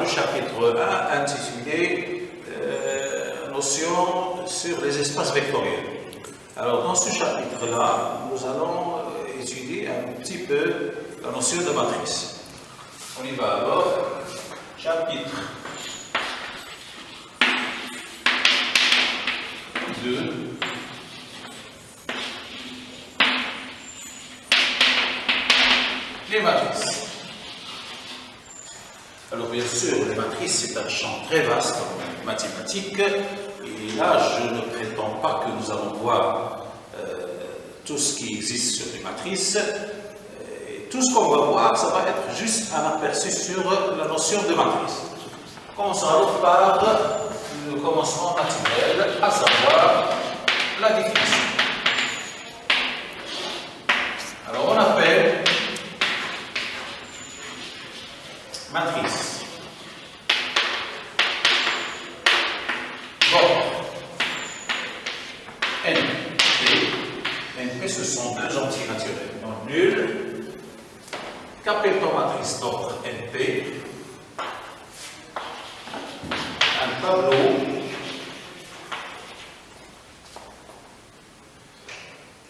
Chapitre 1 intitulé Notions sur les espaces vectoriels. Alors dans ce chapitre-là, nous allons étudier un petit peu la notion de matrice. On y va alors. Chapitre 2. Les matrices. Alors bien sûr, les matrices, c'est un champ très vaste en mathématiques, et là, je ne prétends pas que nous allons voir tout ce qui existe sur les matrices. Et tout ce qu'on va voir, ça va être juste un aperçu sur la notion de matrice. Commençons alors par le commencement naturel, à savoir la définition. Alors on appelle matrice. Bon. NP, ce sont deux entiers naturels. Donc, nul. Qu'appelle-t-on matrice d'ordre NP? Un tableau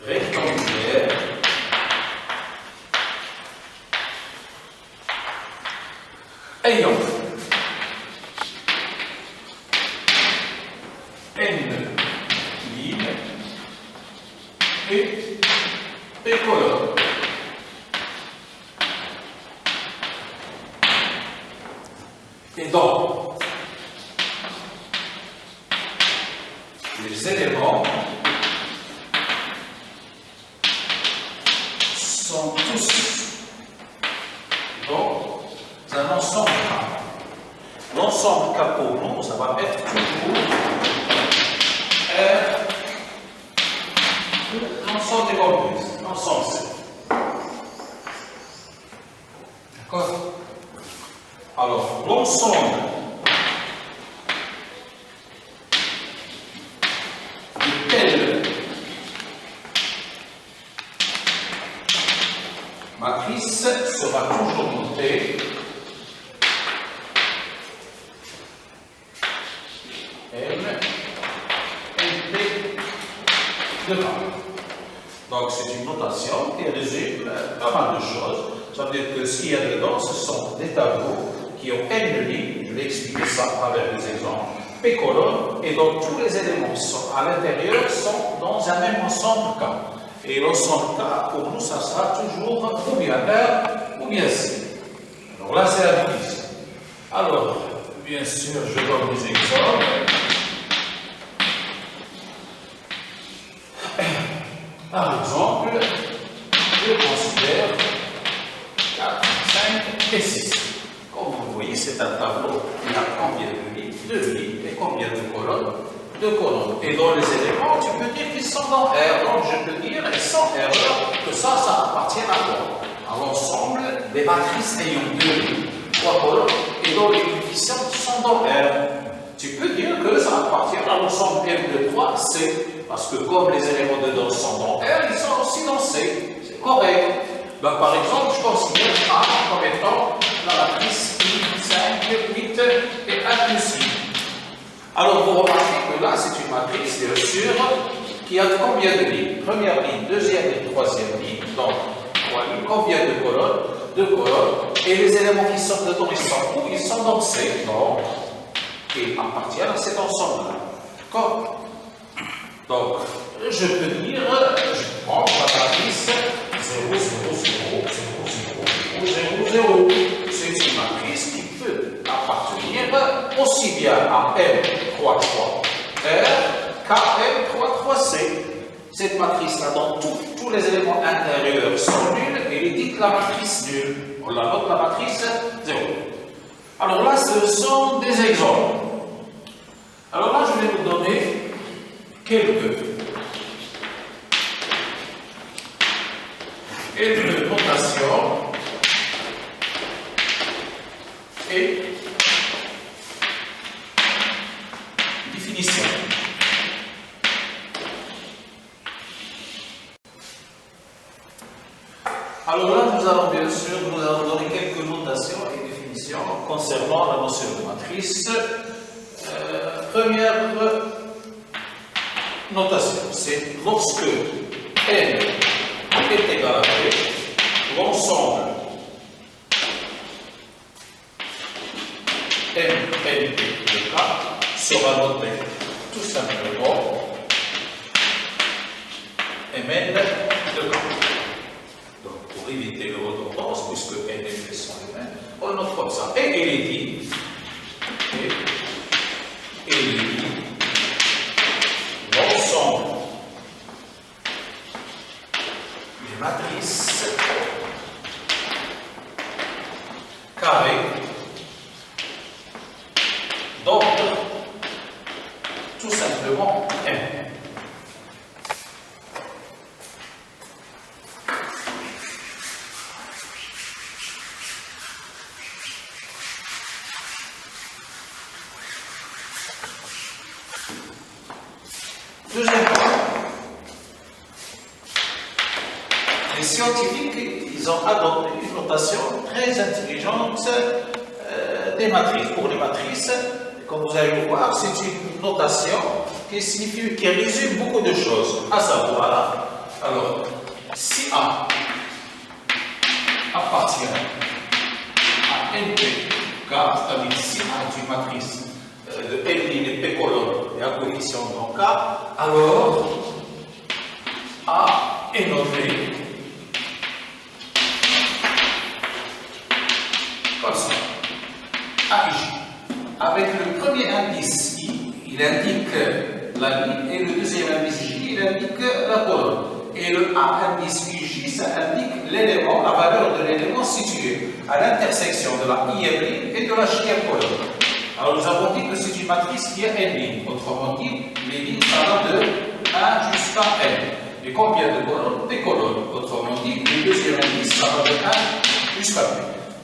rectangulaire ayant n lignes et p colonnes. Et donc, les éléments sont tous dans un ensemble K. L'ensemble K pour nous, ça va être toujours R, l'ensemble des comprises, l'ensemble C. D'accord? Alors, l'ensemble de telle matrice sera toujours noté M, NP de K. Donc, c'est une notation qui résume pas mal de choses. Ça veut dire que ce qu'il y a dedans, ce sont des tableaux qui ont n lignes, je vais expliquer ça à travers des exemples, P colonnes, et donc tous les éléments à l'intérieur sont dans un même ensemble K. Et l'ensemble K, pour nous, ça sera toujours ou bien R ou bien C. Alors là, c'est la division. Alors, bien sûr, je donne des exemples. Par exemple, je considère 4, 5 et 6. Comme vous voyez, c'est un tableau. Il y a combien de lignes? 2 lignes. Et combien de colonnes? 2 colonnes. Et dans les éléments, tu peux dire qu'ils sont dans R. Donc, je peux dire, sans erreur, que ça appartient à quoi? À l'ensemble des matrices ayant 2 lignes, 3 colonnes, et dont les coefficients sont dans R. Tu peux dire que ça appartient à l'ensemble M de 3, C. Parce que comme les éléments dedans sont dans R, ils sont aussi dans C. C'est correct. Donc, par exemple, je considère A comme étant la matrice I, 5, 8 et 1 plus I. Alors, vous remarquez que là, c'est une matrice, bien sûr, qui a combien de lignes? Première ligne, deuxième et troisième ligne. Donc, 3 lignes. Combien de colonnes? 2 colonnes. Et les éléments qui sortent dedans, ils sont où? Ils sont dans C. Donc, ils appartiennent à cet ensemble-là. D'accord? Donc, je peux dire, je prends la matrice 0, 0, 0, 0, 0, 0, 0, 0. C'est une matrice qui peut appartenir aussi bien à M, 3, 3, R, qu'à M, 3, 3, C. Cette matrice-là, dans tous les éléments intérieurs sont nuls, et il dit que la matrice nulle. On la note la matrice 0. Alors là, ce sont des exemples. Alors là, je vais vous donner quelques notations et définitions. Alors là, nous allons donner quelques notations et définitions concernant la notion de matrice. Première notation, c'est lorsque N est égal à P, l'ensemble MNP de K sera noté tout simplement Mn de K. Donc, pour éviter le redondance, puisque N et P sont les mêmes, on le note comme ça. Et il est dit, l'ensemble des matrices carrées d'ordre tout simplement M. Deuxième point, les scientifiques, ils ont adopté une notation très intelligente des matrices. Pour les matrices, comme vous allez le voir, c'est une notation qui résume beaucoup de choses. À savoir, alors, si A appartient à NP, car c'est-à-dire si A est une matrice de N et P colonne et à coefficient dans K, alors A est noté comme ça. A et J. Avec le premier indice I, il indique la ligne, et le deuxième indice J, il indique la colonne. Et le A indice J, ça indique l'élément, la valeur de l'élément situé à l'intersection de la I-ème ligne et de la J-ème colonne. Alors nous avons dit que c'est une matrice qui a n lignes. Autrement dit, les lignes, ça va de 1 jusqu'à n. Et combien de colonnes? Des colonnes. Autrement dit, le deuxième indice, ça va de 1 jusqu'à n.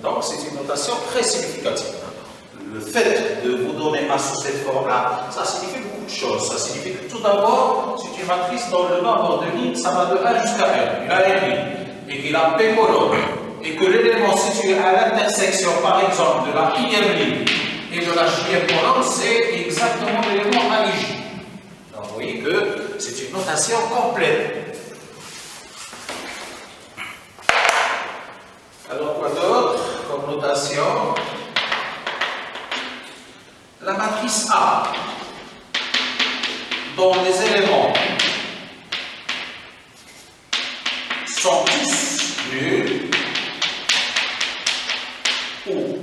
Donc c'est une notation très significative. Le fait de vous donner A sous cette forme-là, ça signifie beaucoup de choses. Ça signifie que tout d'abord, c'est une matrice dont le nombre de lignes, ça va de 1 jusqu'à n. Il a n lignes et qu'il a P colonnes. Et que l'élément situé à l'intersection, par exemple, de la I-ème ligne et de la J-ème colonne, c'est exactement l'élément AIJ. Donc vous voyez que c'est une notation complète. Alors quoi d'autre comme notation? La matrice A, dont les éléments sont tous nuls, ou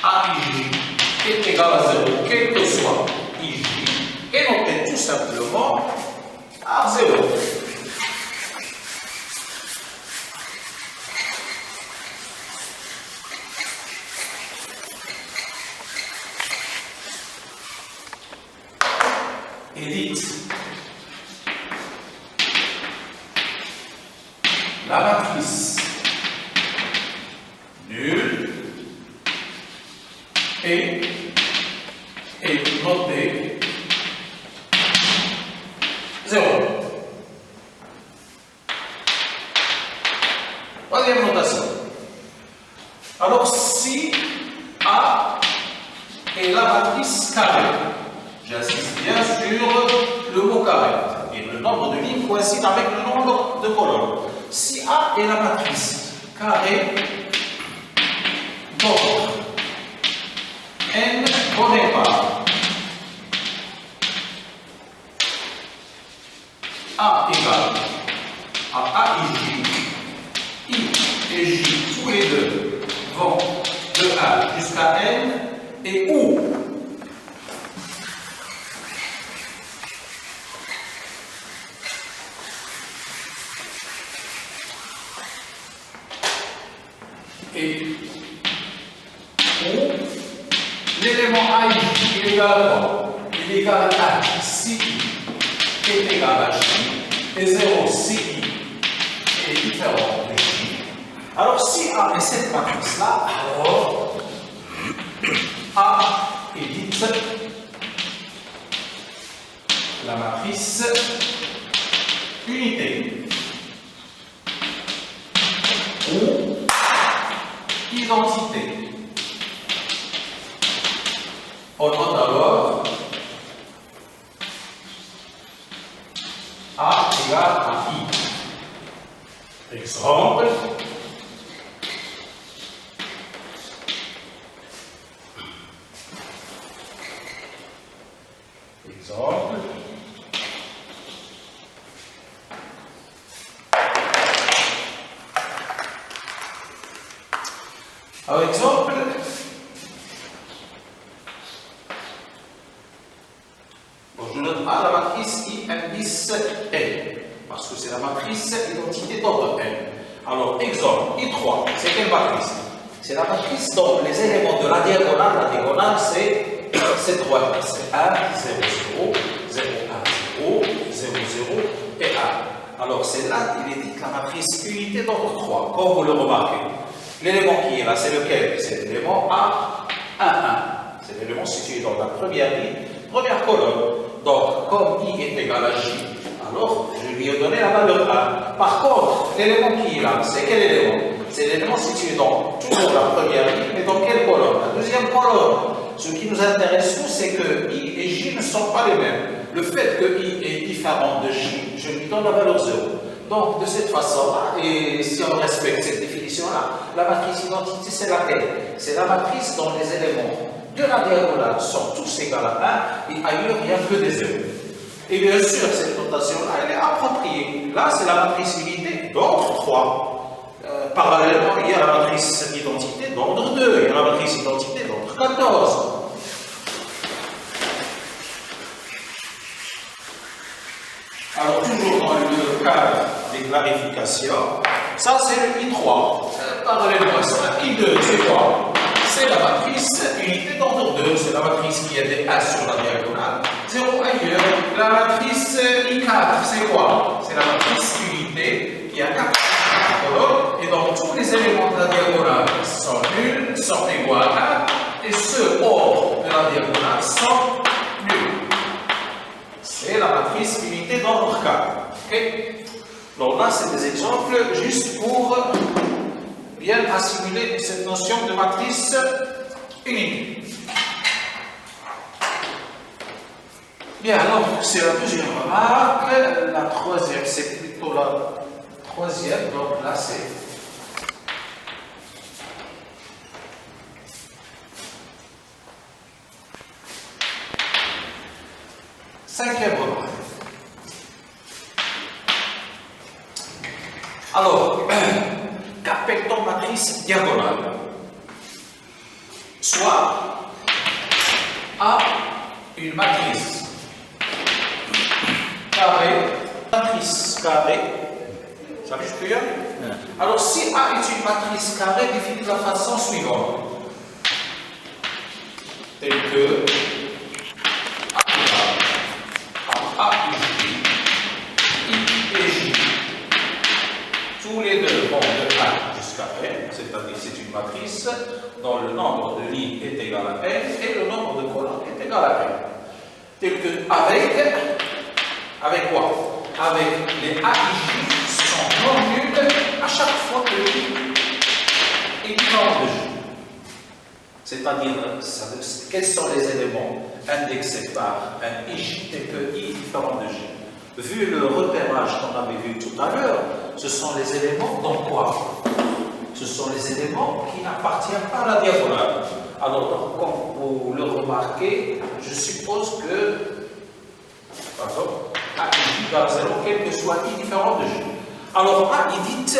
AIJ est égal à 0, quel que soit IJ, est noté tout simplement à 0. Et dites, la matrice nulle est notée 0. Troisième notation. Alors, si A est la matrice carrée, j'insiste bien sur le mot carré, et le nombre de lignes coïncide avec le nombre de colonnes. Si A est la matrice carrée d'ordre n donné par A égale à A et J, I et J, tous les deux, vont de 1 jusqu'à n, et où et où l'élément AI, il est égal à quoi? Il est égal à si I est égal à J, et 0 si I est différent de J. Alors, si A est cette matrice-là, alors A est dite la matrice unité ou identité. On note alors A égale à I. Exemple. Par exemple, je note A la matrice I indice N, parce que c'est la matrice identité d'ordre N. Alors, exemple, I3, c'est quelle matrice? C'est la matrice dont les éléments de la diagonale, c'est cette droite, c'est 1, 0, 0, 0, 1, 0, 0, 0 et 1. Alors, c'est là qu'il est dit la matrice unité d'ordre 3, comme vous le remarquez. L'élément qui est là, c'est lequel? C'est l'élément A1, 1. C'est l'élément situé dans la première ligne, première colonne. Donc, comme I est égal à J, alors je lui ai donné la valeur 1. Par contre, l'élément qui est là, c'est quel élément? C'est l'élément situé dans toujours la première ligne, mais dans quelle colonne? La deuxième colonne. Ce qui nous intéresse, nous, c'est que I et J ne sont pas les mêmes. Le fait que I est différent de J, je lui donne la valeur 0. Donc, de cette façon-là, et si on respecte cette définition-là, la matrice identité, c'est laquelle? C'est la matrice dont les éléments de la diagonale sont tous égaux à 1 et ailleurs, il n'y a que des 0. Et bien sûr, cette notation-là, elle est appropriée. Là, c'est la matrice unité d'ordre 3. Parallèlement, il y a la matrice identité d'ordre 2, il y a la matrice identité d'ordre 14. Alors, toujours dans le cadre des clarifications, ça c'est le I3. Parallèlement à ça, I2, c'est quoi? C'est la matrice unité d'ordre 2, c'est la matrice qui a des 1 sur la diagonale, 0 ailleurs. La matrice I4, c'est quoi? C'est la matrice unité qui a 4 colonnes, et donc tous les éléments de la diagonale sont nuls, sont égaux à 1, et ceux hors de la diagonale sont nuls. C'est la matrice unité d'ordre 4. Okay? Donc là, c'est des exemples juste pour bien assimiler cette notion de matrice unité. Bien, alors, c'est la deuxième remarque. La troisième, c'est plutôt la troisième. Donc là, c'est cinquième remarque. Alors, qu'appelle-t-on matrice diagonale? Soit A, une matrice carrée, matrice carrée, ça fait jusque-là? Alors, si A est une matrice carrée, définie de la façon suivante, telle que A et J, tous les deux vont de 1 jusqu'à N, c'est-à-dire c'est une matrice dont le nombre de lignes est égal à N et le nombre de colonnes est égal à N. Tel que avec quoi? Avec les A et J sont non nuls à chaque fois que I est différent de J. C'est-à-dire, quels sont les éléments indexés par un IJ tel que I est différent de J? Vu le repérage qu'on avait vu tout à l'heure, ce sont les éléments dans quoi? Ce sont les éléments qui n'appartiennent pas à la diagonale. Alors, comme vous le remarquez, je suppose que, pardon, A est J égale 0, quel que soit I différent de J. Alors, A est dite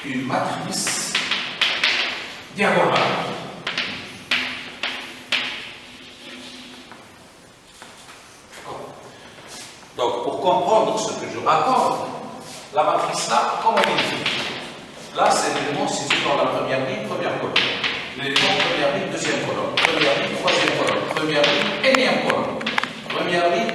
une matrice diagonale. Donc, pour comprendre ce que je raconte, la matrice là, comment on dit? Là, c'est l'élément situé dans la première ligne, première colonne. L'élément première ligne, deuxième colonne. Première ligne, troisième colonne. Première ligne, énième colonne. Première ligne,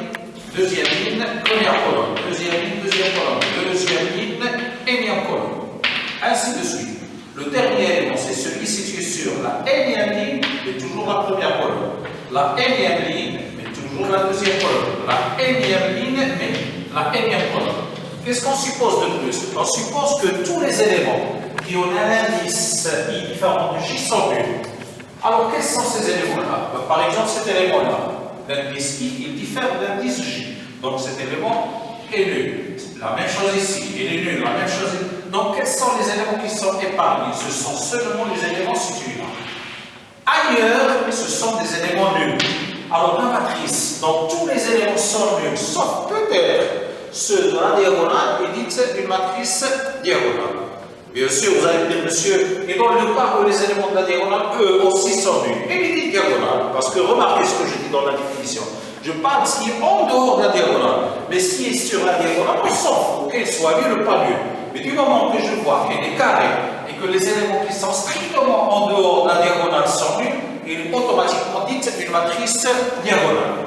deuxième ligne, première colonne. Deuxième ligne, deuxième colonne. Deuxième ligne, énième colonne. Ainsi de suite. Le dernier élément, c'est celui situé sur la énième ligne, mais toujours la première colonne. La énième ligne, mais toujours la deuxième colonne. La énième ligne, mais la énième colonne. Qu'est-ce qu'on suppose de plus? On suppose que tous les éléments qui ont un indice I différent de J sont nuls. Alors, quels sont ces éléments-là? Par exemple, cet élément-là, l'indice I, il diffère d'indice J. Donc, cet élément est nul. La même chose ici, il est nul. La même chose ici. Donc, quels sont les éléments qui sont épargnés? Ce sont seulement les éléments situés là. Ailleurs, ce sont des éléments nuls. Alors, la matrice, donc tous les éléments sont nuls, sauf peut-être ceux de la diagonale est dite une matrice diagonale. Bien sûr, vous allez me dire, monsieur, et dans le cas où les éléments de la diagonale, eux aussi sont nuls, il est dit diagonale, parce que remarquez ce que je dis dans la définition. Je parle de ce qui est en dehors de la diagonale, mais ce qui est sur la diagonale, on s'en fout, qu'elle soit nulle ou pas nulle. Mais du moment que je vois qu'elle est carrée et que les éléments qui sont strictement en dehors de la diagonale sont nuls, il est automatiquement dit une matrice diagonale.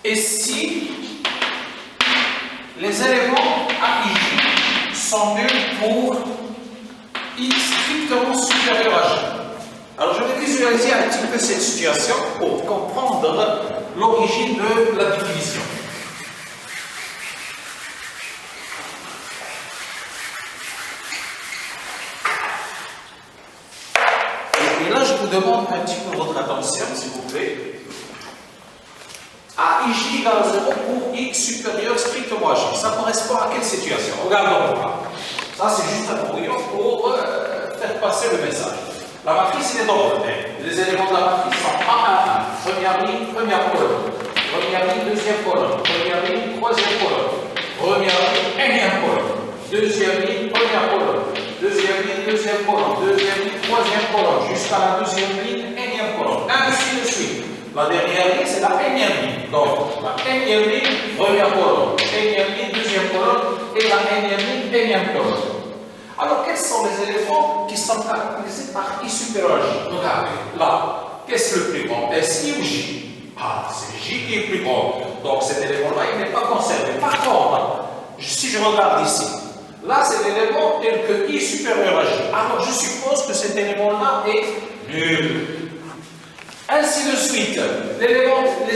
Et si les éléments A, I, J sont nuls pour I strictement supérieur à J? Alors je vais visualiser un petit peu cette situation pour comprendre l'origine de la définition. Et là je vous demande un petit peu votre attention, s'il vous plaît. A, I, J égale 0 pour I supérieur strictement à J. Ça correspond à quelle situation? Regardons. Ça, c'est juste un brouillon pour faire passer le message. La matrice, il est ordonnée. Les éléments de la matrice sont A, 1, 1. Première ligne, première colonne. Première ligne, deuxième colonne. Première ligne, troisième colonne. Première ligne, énième colonne. Deuxième ligne, première colonne. Deuxième ligne, deuxième colonne. Deuxième ligne, troisième colonne. Jusqu'à la deuxième ligne, énième colonne. Ainsi de suite. La dernière ligne, c'est la énième ligne. Donc, la énième ligne, première colonne. Énième ligne, deuxième colonne. Et la énième ligne, énième colonne. Alors, quels sont les éléments qui sont caractérisés par I supérieur à J? Regardez, là, qu'est-ce le plus grand? Est-ce I ou J? Ah, c'est J qui est plus grand. Donc, cet élément-là, il n'est pas conservé. Par contre, si je regarde ici, là, c'est l'élément tel que I supérieur à J. Alors, je suppose que cet élément-là est nul. Ainsi de suite, les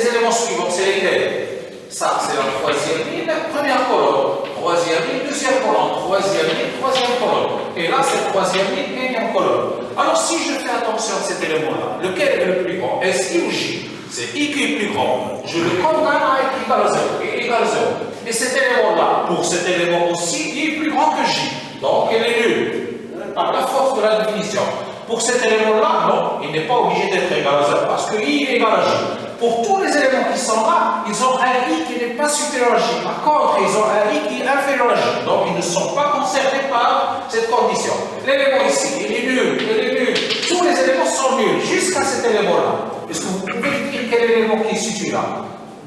éléments suivants, c'est lesquels? Ça, c'est la troisième ligne, première colonne. Troisième ligne, deuxième colonne. Troisième ligne, troisième colonne. Et là, c'est troisième ligne, énième colonne. Alors, si je fais attention à cet élément-là, lequel est le plus grand? Est-ce I ou J? C'est I qui est plus grand. Je le condamne à être égal à 0. Et égal à 0. Et cet élément-là, pour cet élément aussi, il est plus grand que J. Donc, il est nul. Par la force de la définition. Pour cet élément-là, non, il n'est pas obligé d'être égal à 0 parce que I est égal à J. Pour tous les éléments qui sont là, ils ont un I qui n'est pas supérieur à J. Par contre, ils ont un I qui est inférieur à J. Donc, ils ne sont pas concernés par cette condition. L'élément ici, il est nul, il est nul. Tous les éléments sont nuls jusqu'à cet élément-là. Est-ce que vous pouvez dire quel élément qui est situé là?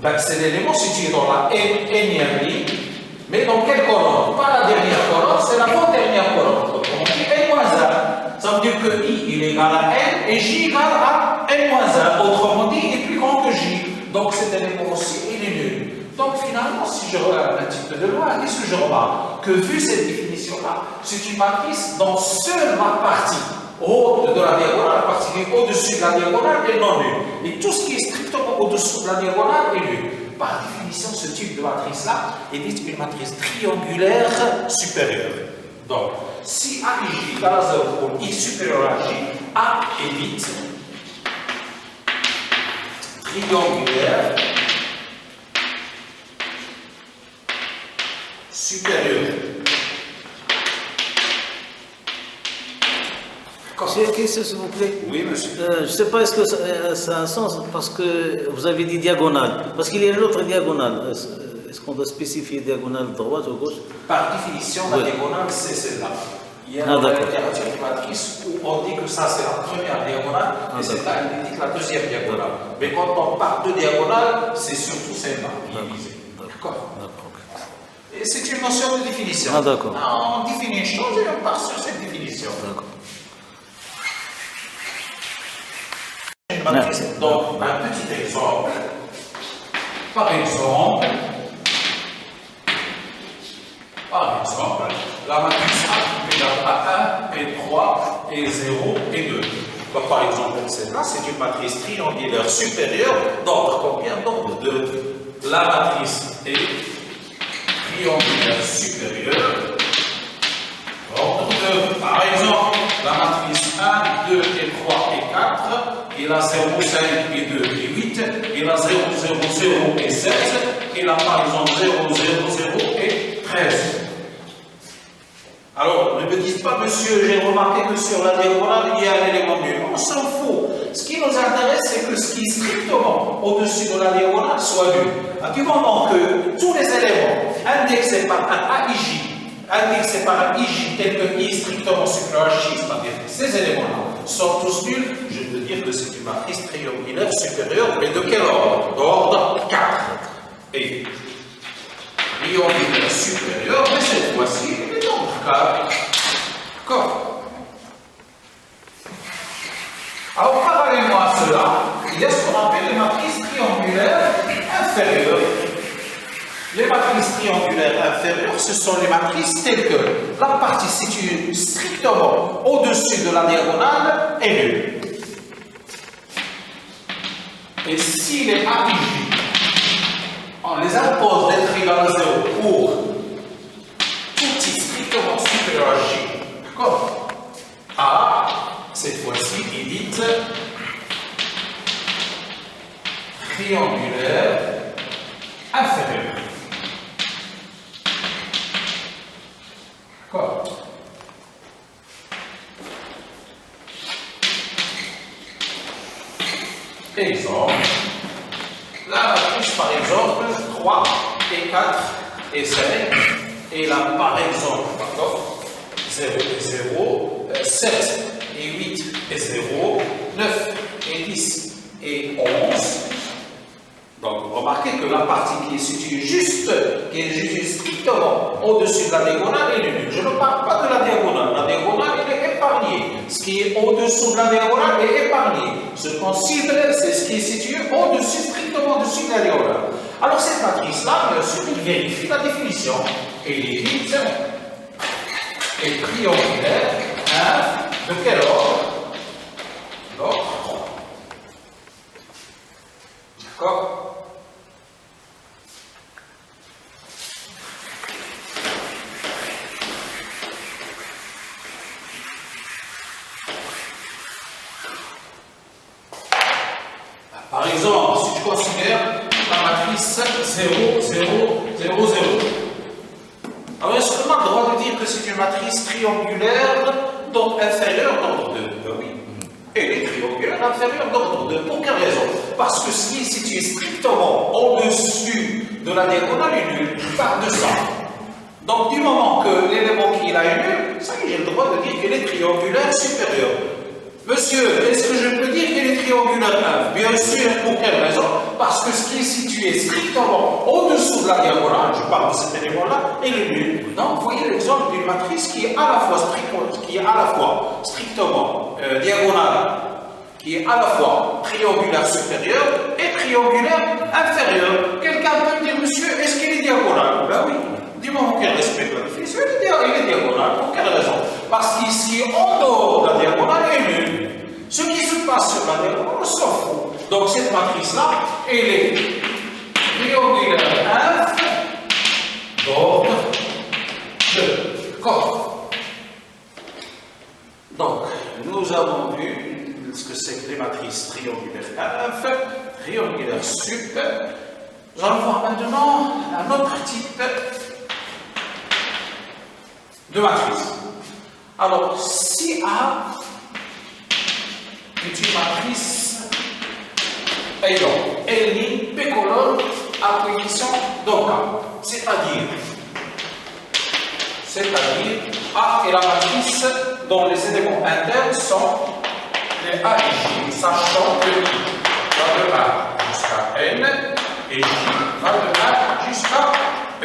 Ben, c'est l'élément situé dans la énième ligne. Mais dans quelle colonne? Pas la dernière colonne, c'est l'avant-dernière colonne. Donc, on dit N-1. Ça veut dire que I, il est égal à N et J égale à N-1. Autrement dit, il est plus grand que J. Donc, cet élément aussi, il est nul. Donc, finalement, si je regarde un petit peu de loin, qu'est-ce que je remarque? Que vu cette définition-là, c'est une matrice dont seule la partie haute de la diagonale, la partie qui est au-dessus de la diagonale, est non nulle. Et tout ce qui est strictement au-dessous de la diagonale est nul. Par définition, ce type de matrice-là est dite une matrice triangulaire supérieure. Donc, si A et J égale à 0 pour I supérieur à J, A est dite triangulaire supérieure. Quand Monsieur, question s'il vous plaît. Oui, monsieur. Je ne sais pas, est-ce que ça a un sens, parce que vous avez dit diagonale. Parce qu'il y a l'autre diagonale. Est-ce qu'on doit spécifier diagonale droite ou gauche? Par définition, la diagonale, c'est celle-là. Il y a une littérature de matrice où on dit que ça, c'est la première diagonale, et c'est là qu'on indique la deuxième diagonale. Mais quand on parle de diagonale, c'est surtout celle-là. D'accord. Et c'est une notion de définition. Ah, d'accord. On définit une chose et on part sur cette définition. D'accord. Une matrice, donc, un petit exemple. Par exemple, la matrice A égale à 1 et 3 et 0 et 2. Donc, par exemple, celle-là, c'est une matrice triangulaire supérieure d'ordre combien? D'ordre 2. La matrice est triangulaire supérieure d'ordre 2. Par exemple, la matrice 1, 2 et 3 et 4, il a 0, 5 et 2 et 8, il a 0, 0, 0 et 16, il a par exemple 0, 0, 0 et 13. Alors, ne me dites pas, monsieur, j'ai remarqué que sur la diagonale, il y a un élément nul. On s'en fout. Ce qui nous intéresse, c'est que ce qui est strictement au-dessus de la diagonale soit nul. À du moment que tous les éléments indexés par un AIJ, tel que I strictement supérieur à J, c'est-à-dire que ces éléments-là sont tous nuls, je peux dire que c'est une matrice triangulaire supérieure, mais de quel ordre? D'ordre 4. Et triangulaire supérieur, mais cette fois-ci, il est d'ordre 4. D'accord. Alors, parallèlement à cela, il y a ce qu'on appelle les matrices triangulaires inférieures. Les matrices triangulaires inférieures, ce sont les matrices telles que la partie située strictement au-dessus de la diagonale est nulle. Et si les AIJ, on les impose d'être égales à 0 pour tout T strictement supérieur à J, d'accord? A, cette fois-ci, est dite triangulaire inférieure. D'accord? Exemple. La matrice, par exemple, 3 et 4 et 5, et là, par exemple, 0 et 0, 7 et 8 et 0, 9 et 10 et 11. Donc, remarquez que la partie qui est située juste strictement au-dessus de la diagonale est nulle. Je ne parle pas de la diagonale. La diagonale, elle est épargnée. Ce qui est au-dessous de la diagonale est épargné. Ce qu'on cible, c'est ce qui est situé au-dessus, strictement au-dessus de la diagonale. Alors, cette matrice-là, bien sûr, il vérifie la définition. Et il est dite et triangulaire, de quel ordre? L'ordre 3. D'accord? Par exemple, si tu considères la matrice 0, 0, 0, 0, alors est-ce qu'on a le droit de dire que c'est une matrice triangulaire donc inférieure d'ordre 2? Ben oui. Elle est triangulaire inférieure d'ordre 2. Pour quelle raison? Parce que si tu es strictement au-dessus de la diagonale est nul, par de ça. Donc du moment que l'élément qui est là est nul, ça y est, j'ai le droit de dire qu'elle est triangulaire supérieure. Monsieur, est-ce que je peux dire qu'elle est triangulaire 9? Bien sûr, pour quelle raison? Parce que ce qui est situé strictement au-dessous de la diagonale, je parle de cet élément-là, est le nul. Donc, vous voyez l'exemple d'une matrice qui est à la fois, strictement diagonale, qui est à la fois triangulaire supérieure et triangulaire inférieure. Quelqu'un peut me dire, monsieur, est-ce qu'elle est diagonale? Ben oui. Du moment qu'elle respecte la définition, elle est diagonale. Pour quelle raison? Parce qu'ici, en dehors de la diagonale, elle est nulle. Ce qui se passe sur la diagonale, on s'en fout. Donc, cette matrice-là, elle est triangulaire d'ordre 2. D'accord? Donc, nous avons vu ce que c'est que les matrices triangulaires F, triangulaire sup. Nous allons voir maintenant un autre type de matrice. Alors, si A une matrice ayant L', P colonne à coefficient d'K. C'est-à-dire A est la matrice dont les éléments internes sont les A et J, sachant que I va de A jusqu'à N et J va de A jusqu'à P.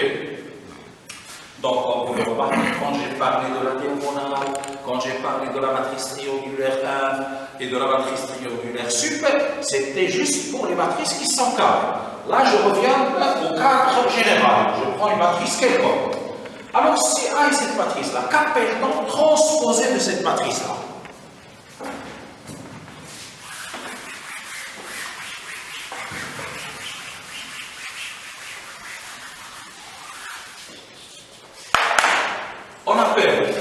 Donc, comme vous le remarquez, quand j'ai parlé de la diagonale, quand j'ai parlé de la matrice triangulaire 1 et de la matrice triangulaire sup, c'était juste pour les matrices qui sont carrées. Là, je reviens au cadre général. Je prends une matrice quelconque. Alors, si A est cette matrice-là, qu'appelle-t-on transposé de cette matrice-là? On appelle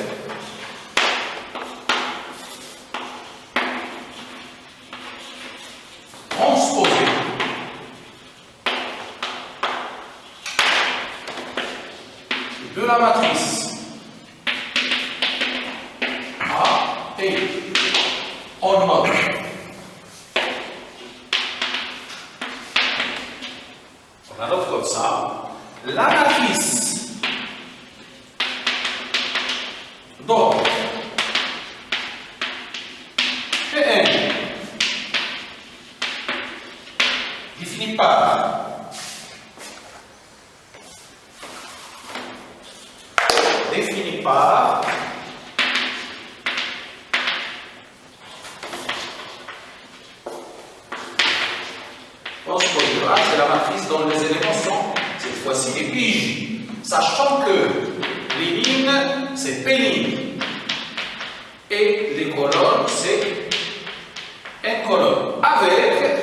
transposé de la matrice A et en mode on la note comme ça, la matrice donc Pn défini par transposé de A, c'est la matrice dont les éléments sont cette fois-ci les piges, sachant que les lignes c'est P' et les colonnes c'est N colonne avec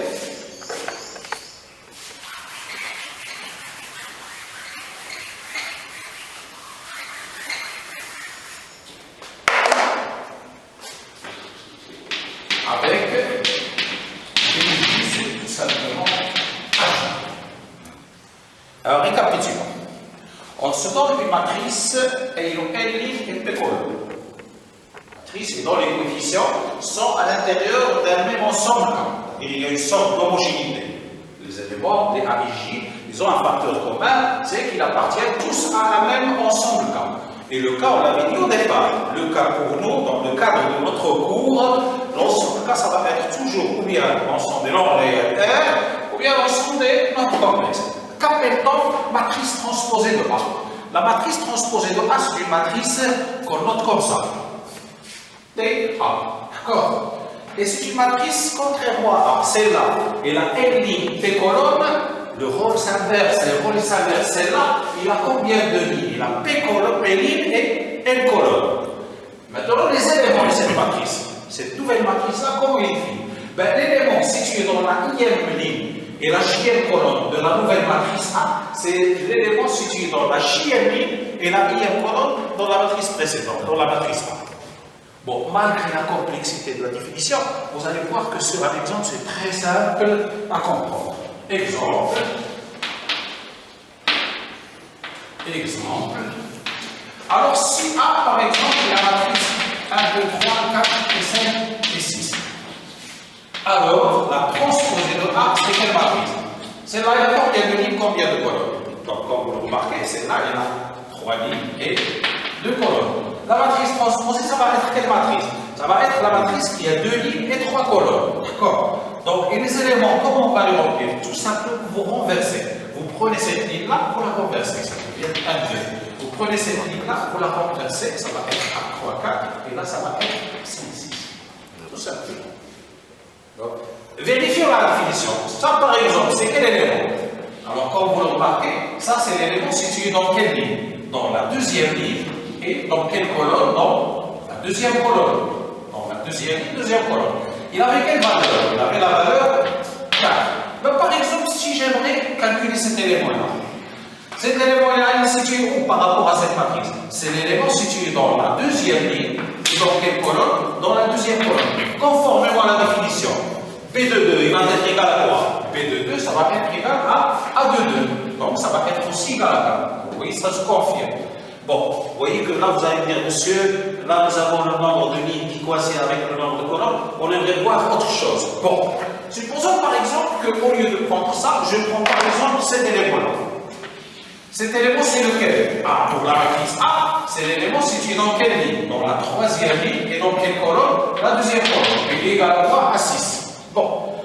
c'est tout simplement H. Alors récapitulons. On se donne une matrice ayant L' et P colonne. Matrice dont les coefficients sont à l'intérieur d'un même ensemble. Il y a une sorte d'homogénéité. Les éléments des A et J, ils ont un facteur commun, c'est qu'ils appartiennent tous à un même ensemble K. Et le cas, on l'avait dit au départ, le cas pour nous, dans le cadre de notre cours, l'ensemble K, ça va être toujours ou bien l'ensemble des nombres réels R, ou bien l'ensemble des nombres complexes. Qu'appelle-t-on matrice transposée de A? La matrice transposée de A, c'est une matrice qu'on note comme ça. TA. D'accord? Et c'est une matrice contrairement à celle-là. Et la L' P colonne, le rôle s'inverse. Le rôle s'inverse. Celle-là, il a combien de lignes? Il a P colonne, P ligne et N colonne. Maintenant, les éléments de cette matrice. Cette nouvelle matrice-là, comment il écrit? Ben, l'élément situé dans la ième ligne et la jième colonne de la nouvelle matrice A, c'est l'élément situé dans la jième ligne et la ième colonne dans la matrice précédente, dans la matrice A. Bon, malgré la complexité de la définition, vous allez voir que sur un exemple, c'est très simple à comprendre. Exemple. Alors, si A, par exemple, est la matrice 1, 2, 3, 4 et 5 et 6. Alors, la transposée de A, c'est quelle matrice? Celle-là, il y a combien de lignes, combien de colonnes? Donc, comme vous le remarquez, celle-là, il y a 3 lignes et 2 colonnes. La matrice transposée, ça va être quelle matrice? Ça va être la matrice qui a 2 lignes et 3 colonnes. D'accord? Donc, et les éléments, comment on va les remplir? Tout simplement, vous renversez. Vous prenez cette ligne-là, vous la renversez. Ça devient 1, 2. Vous prenez cette ligne-là, vous la renversez. Ça va être 1, 3, 4. Et là, ça va être 5, 6. Tout simplement. Donc, vérifions la définition. Ça, par exemple, c'est quel élément? Alors, comme vous le remarquez, ça, c'est l'élément situé dans quelle ligne? Dans la deuxième ligne. Et dans quelle colonne? Dans la deuxième colonne. Dans la deuxième colonne. Il avait quelle valeur? Il avait la valeur 4. Mais par exemple, si j'aimerais calculer cet élément-là, cet élément-là, il est situé où par rapport à cette matrice? C'est l'élément situé dans la deuxième ligne. Et dans quelle colonne? Dans la deuxième colonne. Conformément à la définition, B de 2, il va être égal à quoi? B de 2, ça va être égal à A de 2. Donc, ça va être aussi égal à 4. Vous voyez, ça se confirme. Bon, vous voyez que là, vous allez me dire, monsieur, là nous avons le nombre de lignes qui coïncide avec le nombre de colonnes, on aimerait voir autre chose. Bon, supposons par exemple qu'au lieu de prendre ça, je prends par exemple cet élément-là. Cet élément, c'est lequel? Ah, pour la matrice A, c'est l'élément situé dans quelle ligne? Dans la troisième ligne. Et dans quelle colonne? La deuxième colonne. Il est égal à quoi? À 6. Bon.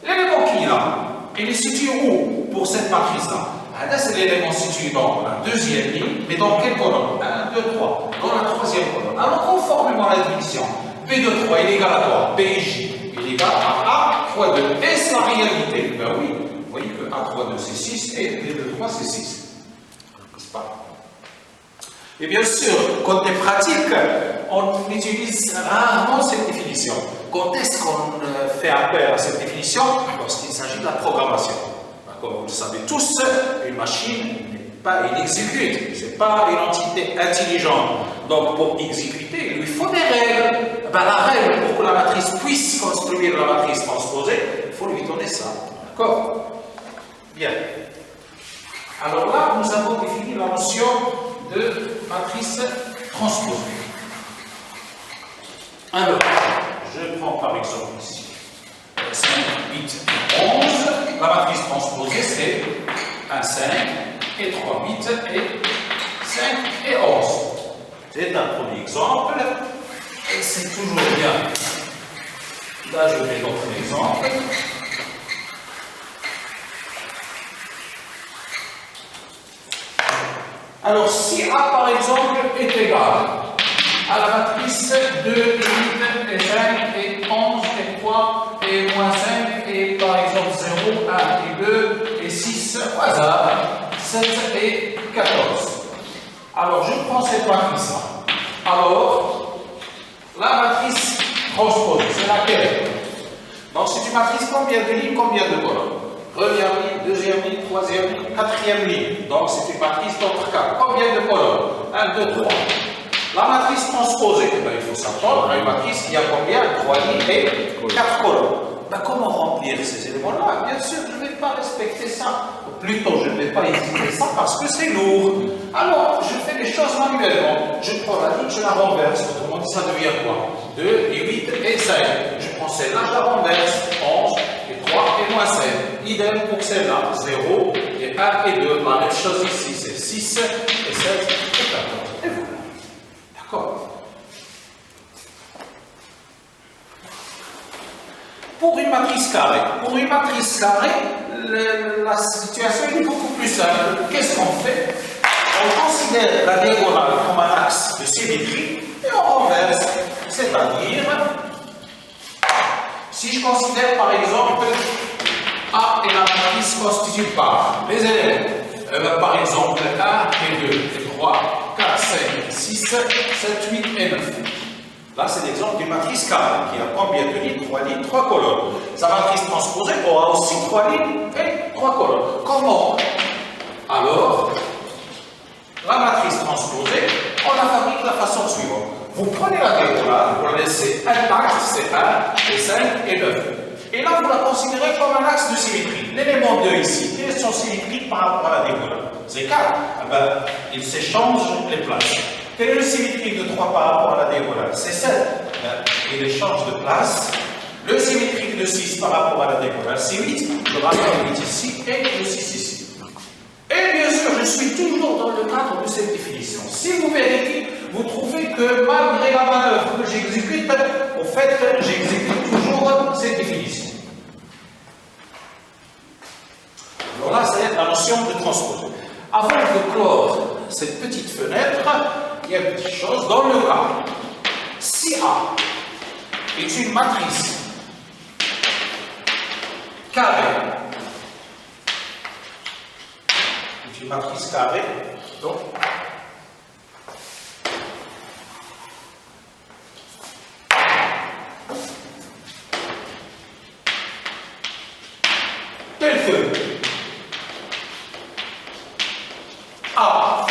L'élément qui est là, il est situé où pour cette matrice-là? Là, c'est l'élément situé dans la deuxième ligne, mais dans quelle colonne? 1, 2, 3. Dans la troisième colonne. Alors, conformément à la division, P de 3 est égal à quoi? PJ est égal à A fois 2. Est-ce la réalité? Ben oui. Vous voyez que A fois 2, c'est 6 et P de 3, c'est 6. Et bien sûr, côté pratique, on utilise rarement cette définition. Quand est-ce qu'on fait appel à cette définition? Lorsqu'il s'agit de la programmation. Comme vous le savez tous, une machine il exécute, ce n'est pas une entité intelligente. Donc pour exécuter, il lui faut des règles. Ben, la règle pour que la matrice puisse construire la matrice transposée, il faut lui donner ça. D'accord? Bien. Alors là, nous avons défini la notion de matrice transposée. Alors, je prends par exemple ici 5, 8 et 11. La matrice transposée, c'est 1, 5 et 3, 8 et 5 et 11. C'est un premier exemple. Et c'est toujours bien d'ajouter d'autres exemples. Alors, si A, par exemple, est égal à la matrice 2, 8 et 5 et 11 et 3 et moins 5 et par exemple 0, 1 et 2 et 6 au hasard, 7 et 14. Alors, je prends cette matrice-là. Alors, la matrice transposée, c'est laquelle? Donc, c'est une matrice combien de lignes, combien de colonnes? Première ligne, deuxième ligne, troisième ligne, quatrième ligne. Donc, c'est une matrice d'entre 4. Combien de colonnes? 1, 2, 3. La matrice transposée, il faut s'attendre à une matrice qui a combien? 3 lignes et 4 colonnes. Comment remplir ces éléments-là? Bien sûr, je ne vais pas respecter ça. Ou plutôt, je ne vais pas exécuter ça parce que c'est lourd. Alors, je fais les choses manuellement. Je prends la ligne, je la renverse. Autrement dit, ça devient quoi? 2 et 8 et 5. Je prends celle-là, je la renverse. 11 et 3 et moins 5. Idem pour celle-là. 0 et 1 et 2. La même chose ici, c'est 6 et 7 et 14. Et voilà. D'accord? Pour une matrice carrée, la situation est beaucoup plus simple. Qu'est-ce qu'on fait? On considère la diagonale comme un axe de symétrie et on renverse. C'est-à-dire, si je considère par exemple A et la matrice constituée par les éléments, par exemple 1 et 2, et 3, 4, 5, 6, 7, 8 et 9. Là, c'est l'exemple d'une matrice carrée qui a combien de lignes? 3 lignes, 3 colonnes. Sa matrice transposée aura aussi 3 lignes et 3 colonnes. Comment? Alors, la matrice transposée, on la fabrique de la façon suivante. Vous prenez la diagonale, vous la laissez intacte, c'est 1 et 5 et 9. Et là, vous la considérez comme un axe de symétrie. L'élément 2 ici, quelles sont symétriques par rapport à la diagonale? C'est 4. Il s'échange les places. Quelle est le symétrique de 3 par rapport à la diagonale? C'est 7. Il échange de place. Le symétrique de 6 par rapport à la diagonale, c'est 8. Le rapport 8 ici et le 6 ici. Et bien sûr, je suis toujours dans le cadre de cette définition. Si vous vérifiez, vous trouvez que malgré la manœuvre que j'exécute, au fait, j'exécute toujours cette définition. Alors là, c'est la notion de transposé. Avant de clore cette petite fenêtre, il y a une petite chose. Dans le cas, si A est une matrice carrée, une matrice carrée, donc tel que A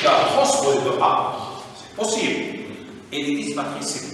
égale transpose de A, c'est possible, et les 10 matrices symétriques.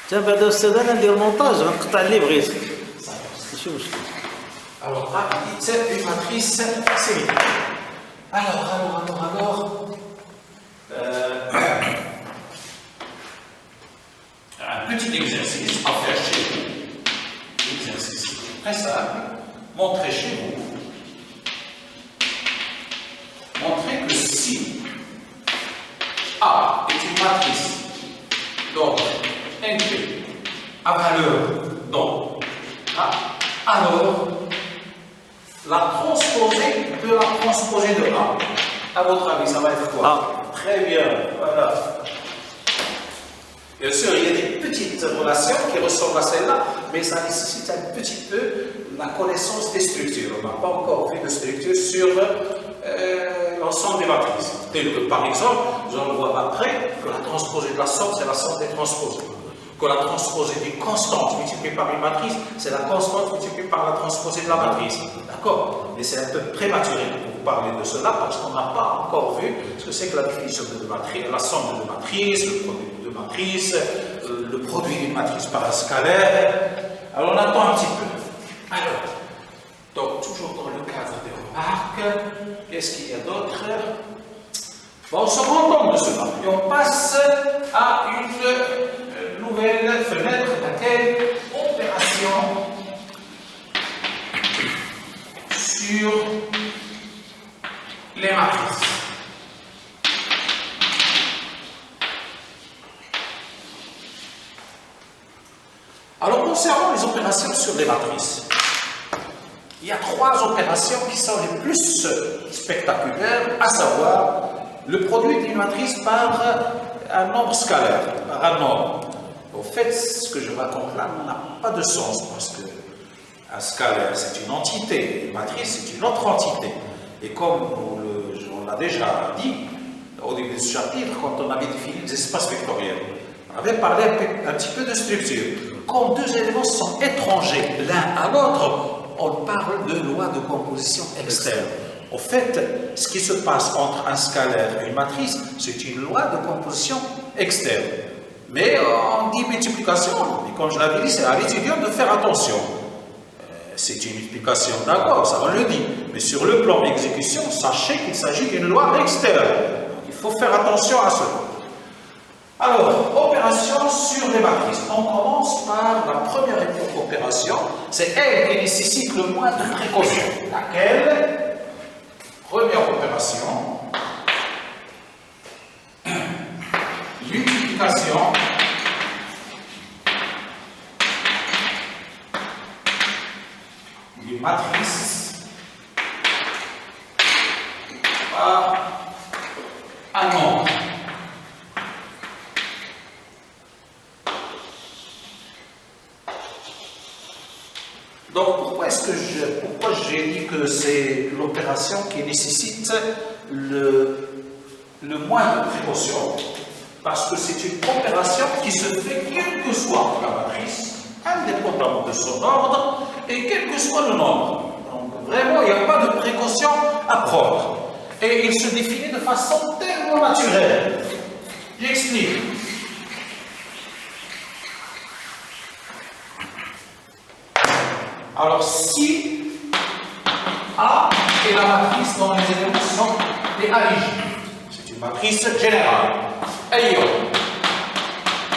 تابع هذا الأستاذ أنا ندير مونتاج نقطع اللي بغيت ماشي مشكل. Alors, rapide, une matrice symétrique. Alors. Un petit exercice à faire chez vous. Exercice très simple. Montrez chez vous. Montrez que si A est une matrice donc NP à valeur donc A, alors la transposée de la transposée de A. À votre avis, ça va être quoi? A. Très bien, voilà. Bien sûr, il y a des petites relations qui ressemblent à celle-là, mais ça nécessite un petit peu la connaissance des structures. On n'a pas encore vu de structure sur l'ensemble des matrices. Tel que, par exemple, nous allons voir après que la transposée de la somme, c'est la somme des transposés. Que la transposée d'une constante multipliée par une matrice, c'est la constante multipliée par la transposée de la matrice. D'accord? Mais c'est un peu prématuré pour vous parler de cela parce qu'on n'a pas encore vu ce que c'est que la définition de deux matrices, la somme de deux matrices, le produit de deux matrices, le produit d'une matrice par un scalaire. Alors on attend un petit peu. Alors, donc toujours dans le cadre des remarques, qu'est-ce qu'il y a d'autre? Bon, on se rend compte de cela et on passe à une nouvelle fenêtre, laquelle opération sur les matrices. Alors, concernant les opérations sur les matrices, il y a trois opérations qui sont les plus spectaculaires, à savoir le produit d'une matrice par un nombre scalaire, par un nombre. Au fait, ce que je raconte là n'a pas de sens parce que un scalaire, c'est une entité, une matrice, c'est une autre entité. Et comme on l'a déjà dit au début de ce chapitre, quand on avait défini les espaces vectoriels, on avait parlé un petit peu de structure. Quand deux éléments sont étrangers l'un à l'autre, on parle de loi de composition externe. Au fait, ce qui se passe entre un scalaire et une matrice, c'est une loi de composition externe. Mais on dit multiplication, et comme je l'avais dit, c'est à l'étudiant de faire attention. C'est une multiplication, d'accord, ça on le dit. Mais sur le plan exécution, sachez qu'il s'agit d'une loi externe. Donc, il faut faire attention à cela. Alors, opération sur les matrices. On commence par la première opération. C'est elle qui nécessite le moins de précaution. Laquelle? Première opération, multiplication d'une matrice par un nombre. Donc, pourquoi j'ai dit que c'est l'opération qui nécessite le moins de précaution? Parce que c'est une opération qui se fait quelle que soit la matrice, indépendamment de son ordre, et quel que soit le nombre. Donc, vraiment, il n'y a pas de précaution à prendre. Et il se définit de façon tellement naturelle. J'explique. Alors, si A est la matrice dont les éléments sont les AIJ, c'est une matrice générale, ayant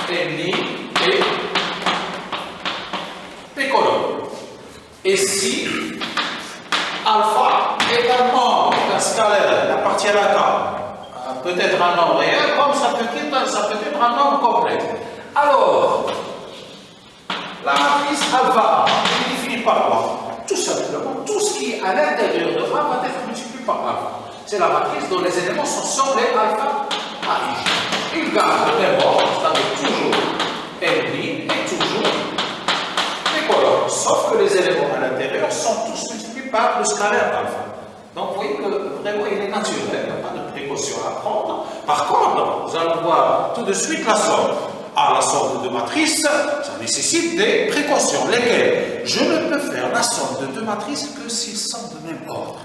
Ni et P colonnes. Et si alpha est un nombre, un scalaire, il appartient à K, peut-être un nombre réel, comme ça peut être un nombre complexe. Alors, la matrice alpha est définie par quoi? Tout simplement, tout ce qui est à l'intérieur de A va être multiplié par alpha. C'est la matrice dont les éléments sont les alpha AIJ. Il garde le même ordre, c'est-à-dire toujours N' et toujours les colonnes. Sauf que les éléments à l'intérieur sont tous multipliés par le scalaire alpha. Donc vous voyez que vraiment il est naturel, il n'y a pas de précaution à prendre. Par contre, nous allons voir tout de suite la somme. La somme de deux matrices, ça nécessite des précautions. Lesquelles? Je ne peux faire la somme de deux matrices que s'ils sont de même ordre.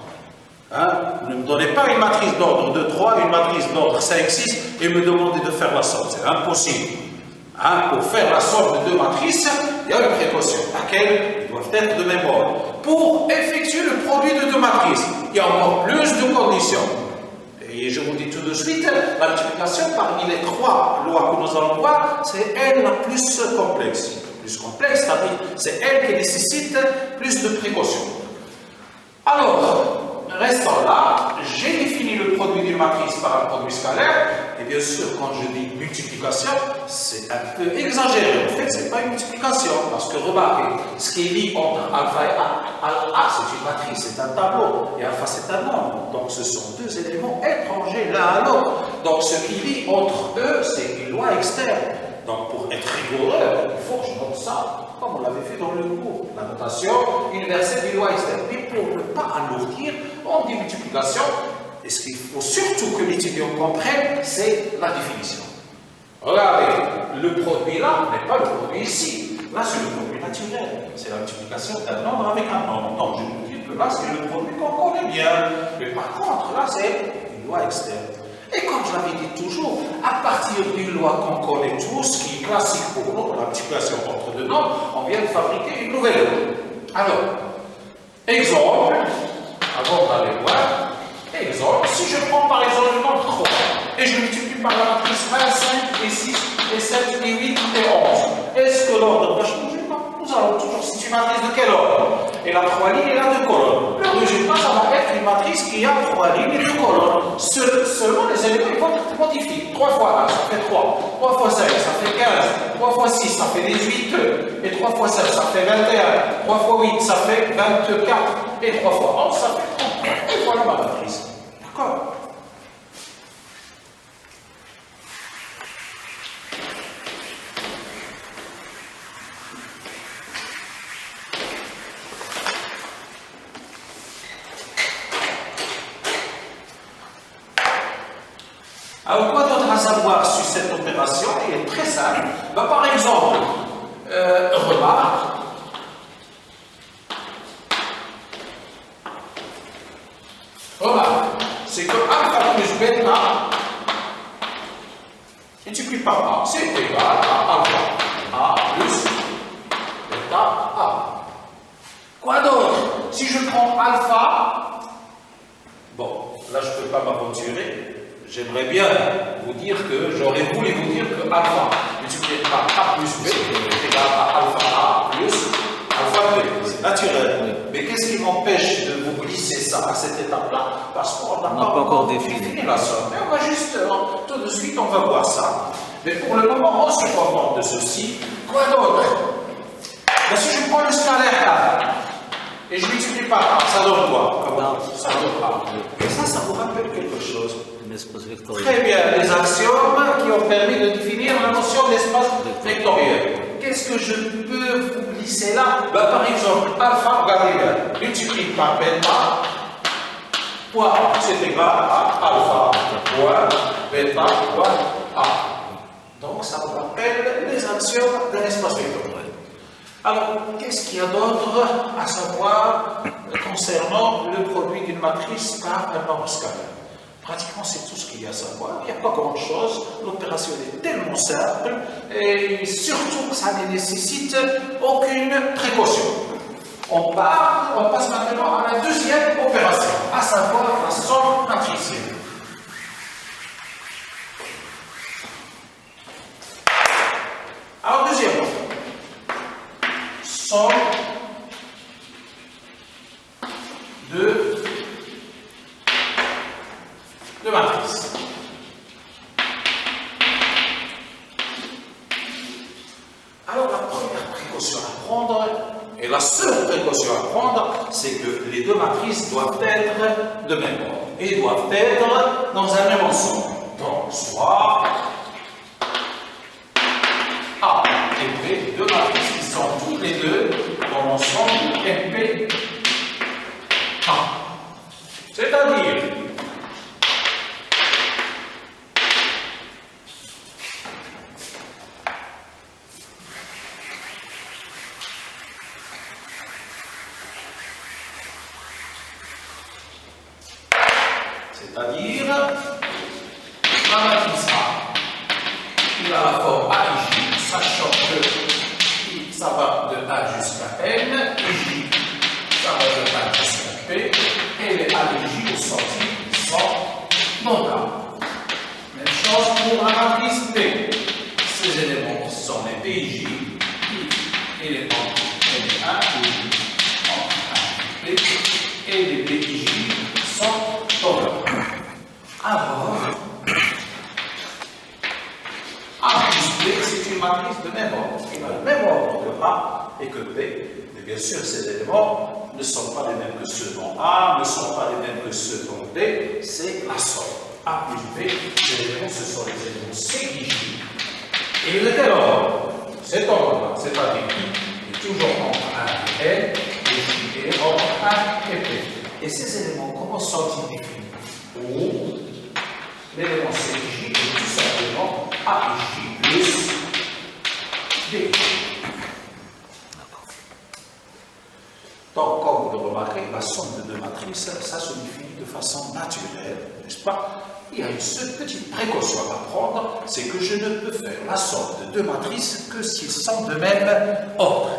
Ne me donnez pas une matrice d'ordre 2, 3, une matrice d'ordre 5, 6 et me demandez de faire la somme. C'est impossible. Hein, pour faire la somme de deux matrices, il y a une précaution, laquelle ils doivent être de même ordre. Pour effectuer le produit de deux matrices, il y a encore plus de conditions. Et je vous dis tout de suite, la multiplication parmi les trois lois que nous allons voir, c'est elle la plus complexe. Plus complexe, c'est-à-dire c'est elle qui nécessite plus de précautions. Alors, restant là, j'ai défini le produit d'une matrice par un produit scalaire, et bien sûr, quand je dis multiplication, c'est un peu exagéré. En fait, ce n'est pas une multiplication, parce que remarquez, ce qui est lié entre alpha et A, c'est une matrice, c'est un tableau, et alpha, c'est un nombre. Donc, ce sont deux éléments étrangers l'un à l'autre. Donc, ce qui lie entre eux, c'est une loi externe. Donc, pour être rigoureux, il faut que je note ça, comme on l'avait fait dans le cours. La notation universelle des lois externes. Mais pour ne pas alourdir, on dit multiplication. Et ce qu'il faut surtout que l'étudiant comprenne, c'est la définition. Regardez, le produit là n'est pas le produit ici. Là, c'est le produit naturel. C'est la multiplication d'un nombre avec un nombre. Donc, je vous dis que là, c'est le produit qu'on connaît bien. Mais par contre, là, c'est une loi externe. Et comme je l'avais dit toujours, à partir d'une loi qu'on connaît tous, qui est classique pour nous, la multiplication entre deux nombres, on vient de fabriquer une nouvelle loi. Alors, exemple, avant d'aller voir, exemple, si je prends par exemple le nombre 3, et je multiplie par la matrice 25, et 6, et 7, et 8, et 11, est-ce que l'ordre va changer? Non, nous allons toujours, c'est une matrice de quel ordre? Et la 3 lignes et la 2 colonnes. Le résultat, ça va être une matrice qui a 3 lignes et 2 colonnes. Selon les éléments, ils vont être modifiés. 3 fois 1, ça fait 3. 3 fois 5, ça fait 15. 3 fois 6, ça fait 18. Et 3 fois 7, ça fait 21. 3 fois 8, ça fait 24. Et 3 fois 11, ça fait 33. Et voilà ma matrice. D'accord? Alors, quoi d'autre à savoir sur cette opération? Elle est très simple. Ben, par exemple, remarque, c'est que alpha plus bêta multiplié par A, c'est égal à alpha A plus bêta A. Quoi d'autre? Si je prends alpha, bon, là je ne peux pas m'aventurer. J'aimerais bien vous dire que, j'aurais voulu vous dire que alpha multiplié par A plus B est égal à alpha A plus alpha B. C'est naturel. Mais qu'est-ce qui m'empêche de vous glisser ça à cette étape-là? Parce qu'on n'a pas encore défini la somme. Mais on va juste, tout de suite, on va voir ça. Mais pour le moment, on se contente de ceci. Quoi d'autre? Si je prends le scalaire A, et je multiplie par A, ça donne quoi? Ça donne A. Et ça vous rappelle quelque chose? Très bien, les axiomes qui ont permis de définir la notion d'espace vectoriel. Qu'est-ce que je peux vous glisser là? Par exemple, alpha, regardez bien, multiplie par bêta, point c'est égal à alpha, point bêta, point A. Donc ça vous rappelle les axiomes de l'espace vectoriel. Alors, qu'est-ce qu'il y a d'autre à savoir concernant le produit d'une matrice par un nombre scalaire? Pratiquement, c'est tout ce qu'il y a à savoir. Il n'y a pas grand-chose. L'opération est tellement simple et surtout, ça ne nécessite aucune précaution. On passe maintenant à la deuxième opération, à savoir la somme matricielle. Alors, deuxièmement, somme de matrice. Alors la première précaution à prendre, et la seule précaution à prendre, c'est que les deux matrices doivent être de même ordre et doivent être dans un même ensemble. Donc soit A et B, deux matrices qui sont toutes les deux dans l'ensemble MP A. C'est-à-dire la matrice A, il a la forme AIJ, ça que ça va de A jusqu'à N, et J, ça va de A jusqu'à P, et les A et J au sorties sont notables. Même chose pour la matrice P. Ces éléments sont les P et J, et les A et J, P, et les P et J sont notables. Alors, A plus B, c'est une matrice de même ordre, qui a le même ordre que A et que B. Mais bien sûr, ces éléments ne sont pas les mêmes que ceux dont A, ne sont pas les mêmes que ceux dont B, c'est la somme. A plus B, ces éléments, ce sont les éléments C et J. Et il est quel ordre? Cet ordre-là, c'est-à-dire I est toujours entre A et N, et J est entre A et B. Et ces éléments, comment sont-ils définis? Où l'élément C et J est tout simplement A et J plus B. Donc, comme vous le remarquez, la somme de deux matrices, ça se définit de façon naturelle, n'est-ce pas? Il y a une seule petite précaution à prendre, c'est que je ne peux faire la somme de deux matrices que s'ils sont de même ordre.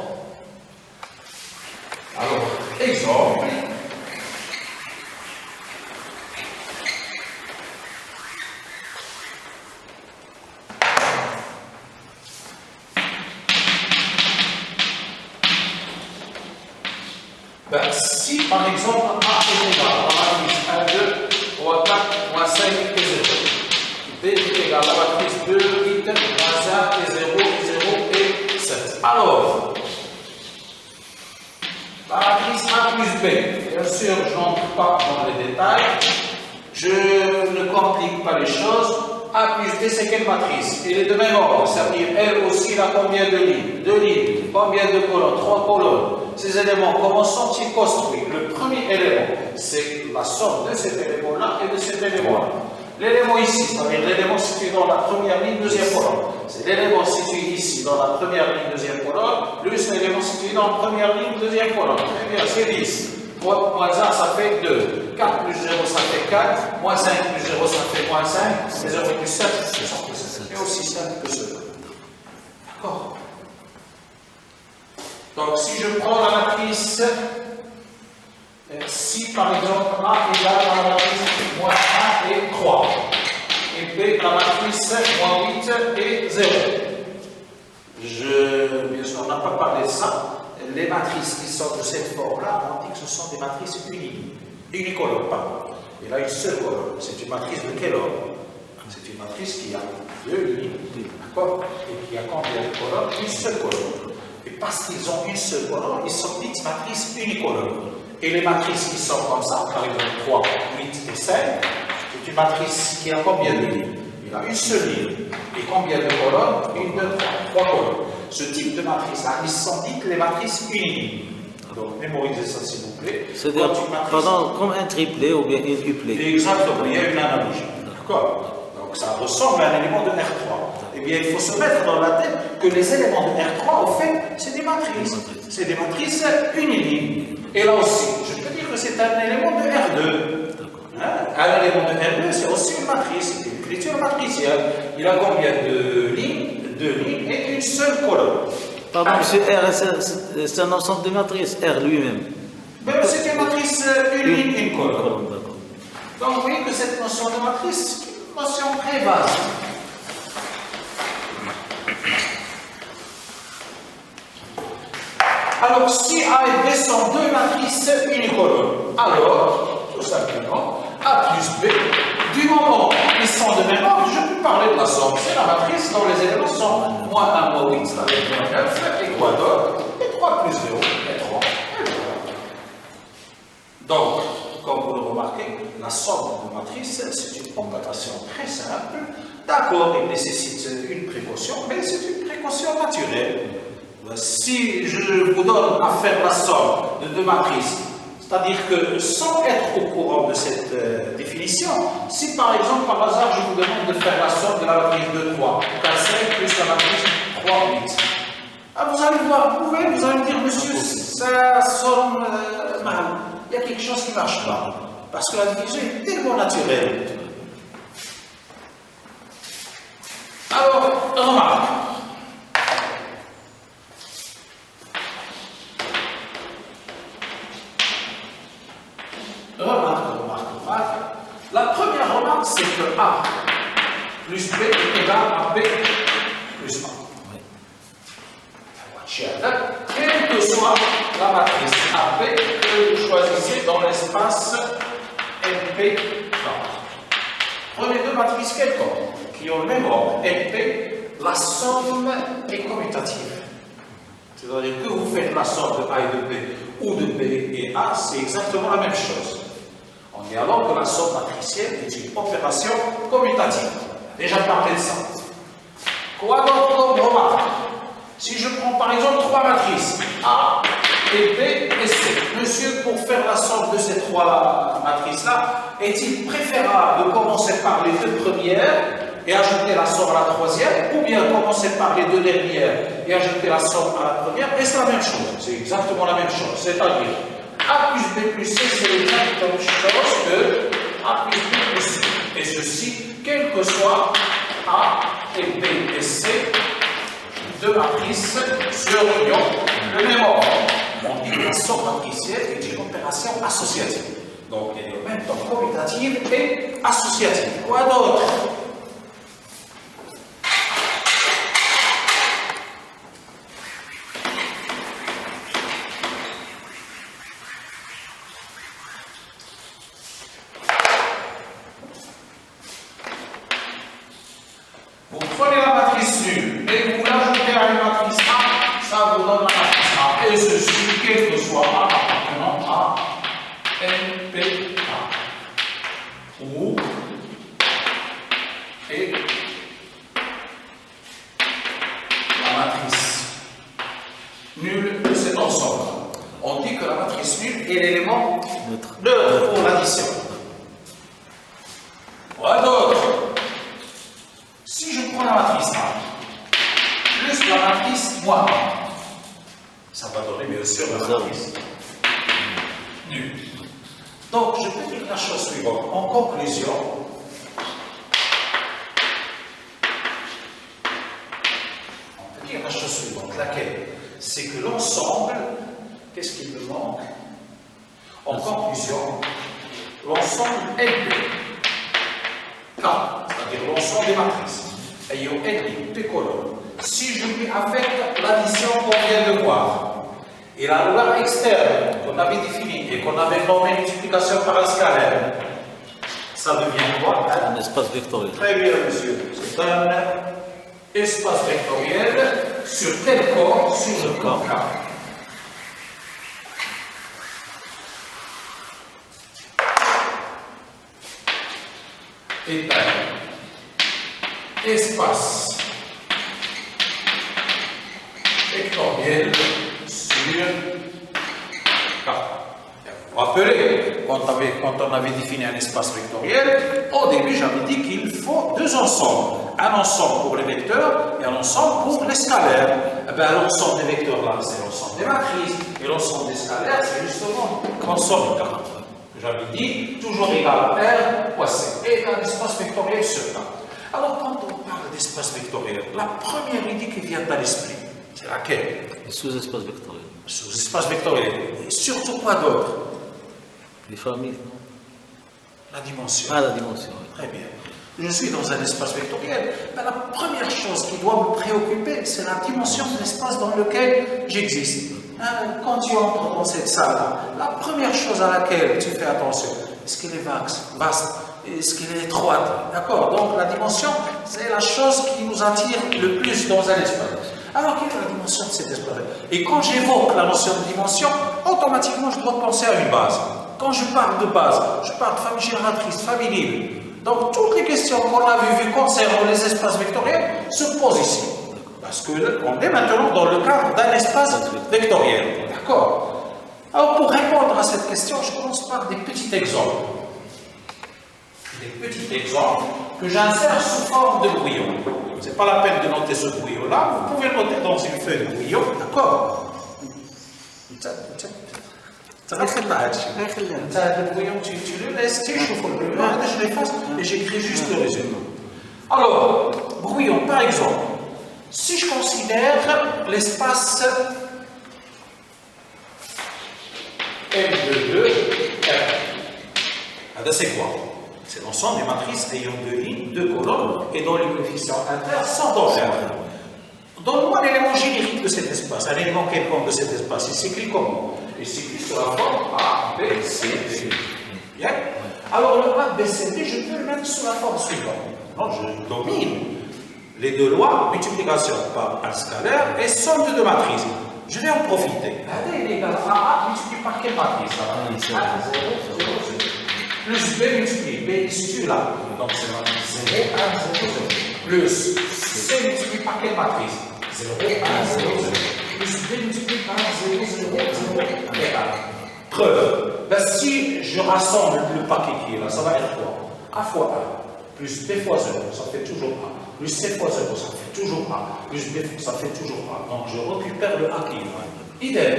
Alors, exemple. Ben, si par exemple A est égal à la matrice 1, 2, 3, 4, moins 5 et 0, B est égal à la matrice 2, 8, moins 1 et 0, 0 et 7. Alors, la matrice A plus B, bien sûr, je n'entre pas dans les détails, je ne complique pas les choses. A plus B, c'est quelle matrice? Elle est de même ordre, c'est-à-dire elle aussi, elle a combien de lignes? 2 lignes. Combien de colonnes? 3 colonnes. Ces éléments, comment sont-ils construits? Le premier élément, c'est la somme de cet élément-là et de cet élément-là. L'élément ici, c'est-à-dire l'élément situé dans la première ligne, deuxième colonne. C'est l'élément situé ici, dans la première ligne, deuxième colonne, plus l'élément situé dans la première ligne, deuxième colonne. Très bien, c'est 10. Moins 1, ça fait 2. 4 plus 0, ça fait 4. Moins 5 plus 0, ça fait moins 5. Et 0 plus 7, c'est aussi simple que cela. D'accord? Donc, si je prends la matrice, si par exemple A égale à la matrice moins 1 et 3, et B la matrice moins 8 et 0. Bien sûr, on n'a pas parlé de ça. Les matrices qui sont de cette forme-là, on dit que ce sont des matrices unicolores, pardon. Il a une seule colonne. C'est une matrice de quel ordre? C'est une matrice qui a deux lignes, d'accord? Et qui a combien de colonnes? Une seule colonne. Et parce qu'ils ont une seule colonne, ils sont dites matrices unicolores. Et les matrices qui sont comme ça, par exemple 3, 8 et 5, c'est une matrice qui a combien de lignes? Il a une seule ligne. Et combien de colonnes? 1, 2, 3 colonnes. Ce type de matrice-là, ils sont dites les matrices unilignes. Donc, mémorisez ça s'il vous plaît. C'est-à-dire, pardon, comme un triplet ou bien un duplet. Exactement, il y a une analogie. D'accord? Donc, ça ressemble à un élément de R3. Eh bien, il faut se mettre dans la tête que les éléments de R3, au fait, c'est des matrices. C'est des matrices unilignes. Et là aussi, je peux dire que c'est un élément de R2. Un élément de R2, c'est aussi une matrice. C'est une écriture matricielle. Il a combien de lignes? 2 lignes et une seule colonne. Pardon, monsieur, R, c'est un ensemble de matrices, R lui-même. C'est une matrice, une ligne, une colonne. D'accord. Donc, vous voyez que cette notion de matrice, c'est une notion très vaste. Alors, si A et B sont deux matrices unicolores, alors, tout simplement, A plus B, du moment où ils sont de même ordre, je peux parler de la somme. C'est la matrice dont les éléments sont moins 1, moins 8, c'est-à-dire moins 9, et quoi d'autre? Et 3 plus 0, et 3, et 3. Donc, comme vous le remarquez, la somme de matrices, c'est une opération très simple. D'accord, il nécessite une précaution, mais c'est une précaution naturelle. Si je vous donne à faire la somme de deux matrices, c'est-à-dire que sans être au courant de cette définition, si par exemple par hasard je vous demande de faire la somme de la matrice 2, 3, 4, 5 plus la matrice 3, 8, vous allez voir, vous allez me dire, monsieur, ça somme mal, il y a quelque chose qui ne marche pas, parce que la division est tellement naturelle. Alors, remarque, c'est que A plus B est égal à B plus A. Quelle que soit la matrice AP que vous choisissez dans l'espace MP. Prenez deux matrices quelconques qui ont le même ordre, MP, la somme est commutative. C'est-à-dire que vous faites la somme de A et de B ou de B et A, c'est exactement la même chose. On dit alors que la somme matricielle est une opération commutative. Déjà parlé de ça. Quoi d'autre comme remarque? Si je prends par exemple trois matrices, A et B et C, monsieur, pour faire la somme de ces trois matrices-là, est-il préférable de commencer par les deux premières et ajouter la somme à la troisième, ou bien commencer par les deux dernières et ajouter la somme à la première? Et c'est la même chose, c'est exactement la même chose. C'est-à-dire, A plus B plus C, c'est la même chose que A plus B plus C. Et ceci, quel que soit A et B et C, deux matrices sur le même ordre. On dit que la somme matricielle est une opération associative. Donc, elle est en même temps commutative et associative. Quoi d'autre? Vous prenez la matrice nulle et vous l'ajoutez à une matrice A, ça vous donne la matrice A. Et ceci, quel que soit A appartenant à NPA. Ou et la matrice nulle de cet ensemble. On dit que la matrice nulle est l'élément neutre pour l'addition. Quoi d'autre? Si je prends la matrice A, plus la matrice moins A, ça va donner bien sûr la matrice nulle. Donc, je peux dire la chose suivante. En conclusion, on peut dire la chose suivante, laquelle? C'est que l'ensemble, qu'est-ce qu'il me manque? En conclusion, l'ensemble LP, K, c'est-à-dire l'ensemble des matrices, ayant N, P colonnes, si je lui affecte l'addition qu'on vient de voir, et la loi externe qu'on avait définie et qu'on avait nommé multiplication par un scalaire, ça devient quoi? Un espace vectoriel. Très bien, monsieur. C'est un espace vectoriel sur tel corps, sur le corps K. Et un espace vectoriel sur K. Vous vous rappelez, quand on avait défini un espace vectoriel, au début j'avais dit qu'il faut deux ensembles. Un ensemble pour les vecteurs et un ensemble pour les scalaires. Eh bien, l'ensemble des vecteurs là, c'est l'ensemble des matrices. Et l'ensemble des scalaires, c'est justement l'ensemble K. J'avais dit, toujours égal à R fois C. Et un espace vectoriel sur K. Alors, quand on parle d'espace vectoriel, la première idée qui vient à l'esprit, c'est laquelle? Les sous-espaces vectoriels. Sous-espace vectoriel. Et surtout quoi d'autre? Les familles, non? La dimension. Ah, la dimension. Oui. Très bien. Je suis dans un espace vectoriel, mais la première chose qui doit me préoccuper, c'est la dimension de l'espace dans lequel j'existe. Hein, quand tu entres dans cette salle-là, la première chose à laquelle tu fais attention, est-ce qu'elle est vaste? Est-ce qu'elle est étroite? D'accord? Donc la dimension, c'est la chose qui nous attire le plus dans un espace. Alors, quelle est la dimension de cet espace? Et quand j'évoque la notion de dimension, automatiquement, je dois penser à une base. Quand je parle de base, je parle de famille génératrice, famille libre. Donc, toutes les questions qu'on avait vues concernant les espaces vectoriels se posent ici. Parce qu'on est maintenant dans le cadre d'un espace vectoriel. D'accord? Alors, pour répondre à cette question, je commence par des petits exemples. Des petits exemples que j'insère sous forme de brouillon. Ce n'est pas la peine de noter ce brouillon-là, vous pouvez le noter dans une feuille de brouillon, d'accord? Le brouillon, tu le laisses, tu chauffes le brouillon, je l'efface et j'écris juste le résultat. Alors, brouillon, par exemple, si je considère l'espace M de 2, R, c'est quoi? C'est l'ensemble des matrices ayant deux lignes, deux colonnes, et dont les coefficients inters sont d'envers. Donne-moi l'élément générique de cet espace, un élément quelconque de cet espace. Il s'écrit comment? Il s'écrit sur la forme A, B, C, D. Bien. Alors le A, B, C, D, je peux le mettre sous la forme suivante. Non, je domine les deux lois, multiplication par un scalaire et somme de deux matrices. Je vais en profiter. A, D est égal à A multiplié par quelle matrice? A, 0, 0, 0. Plus B multiplié, B est situé là. Donc c'est la matrice 0, 1, 0, 0. Plus C multiplié par quelle matrice? 0, 1, 0, 0. Plus B multiplié par 0, 0, 0 et 1. Preuve. Ben, si je rassemble le paquet qui est là, ça va être quoi? A fois 1, plus B fois 0, ça fait toujours A. Plus C fois 0, ça fait toujours A. Plus B, ça fait toujours A. Donc je récupère le A qui est là. Idem.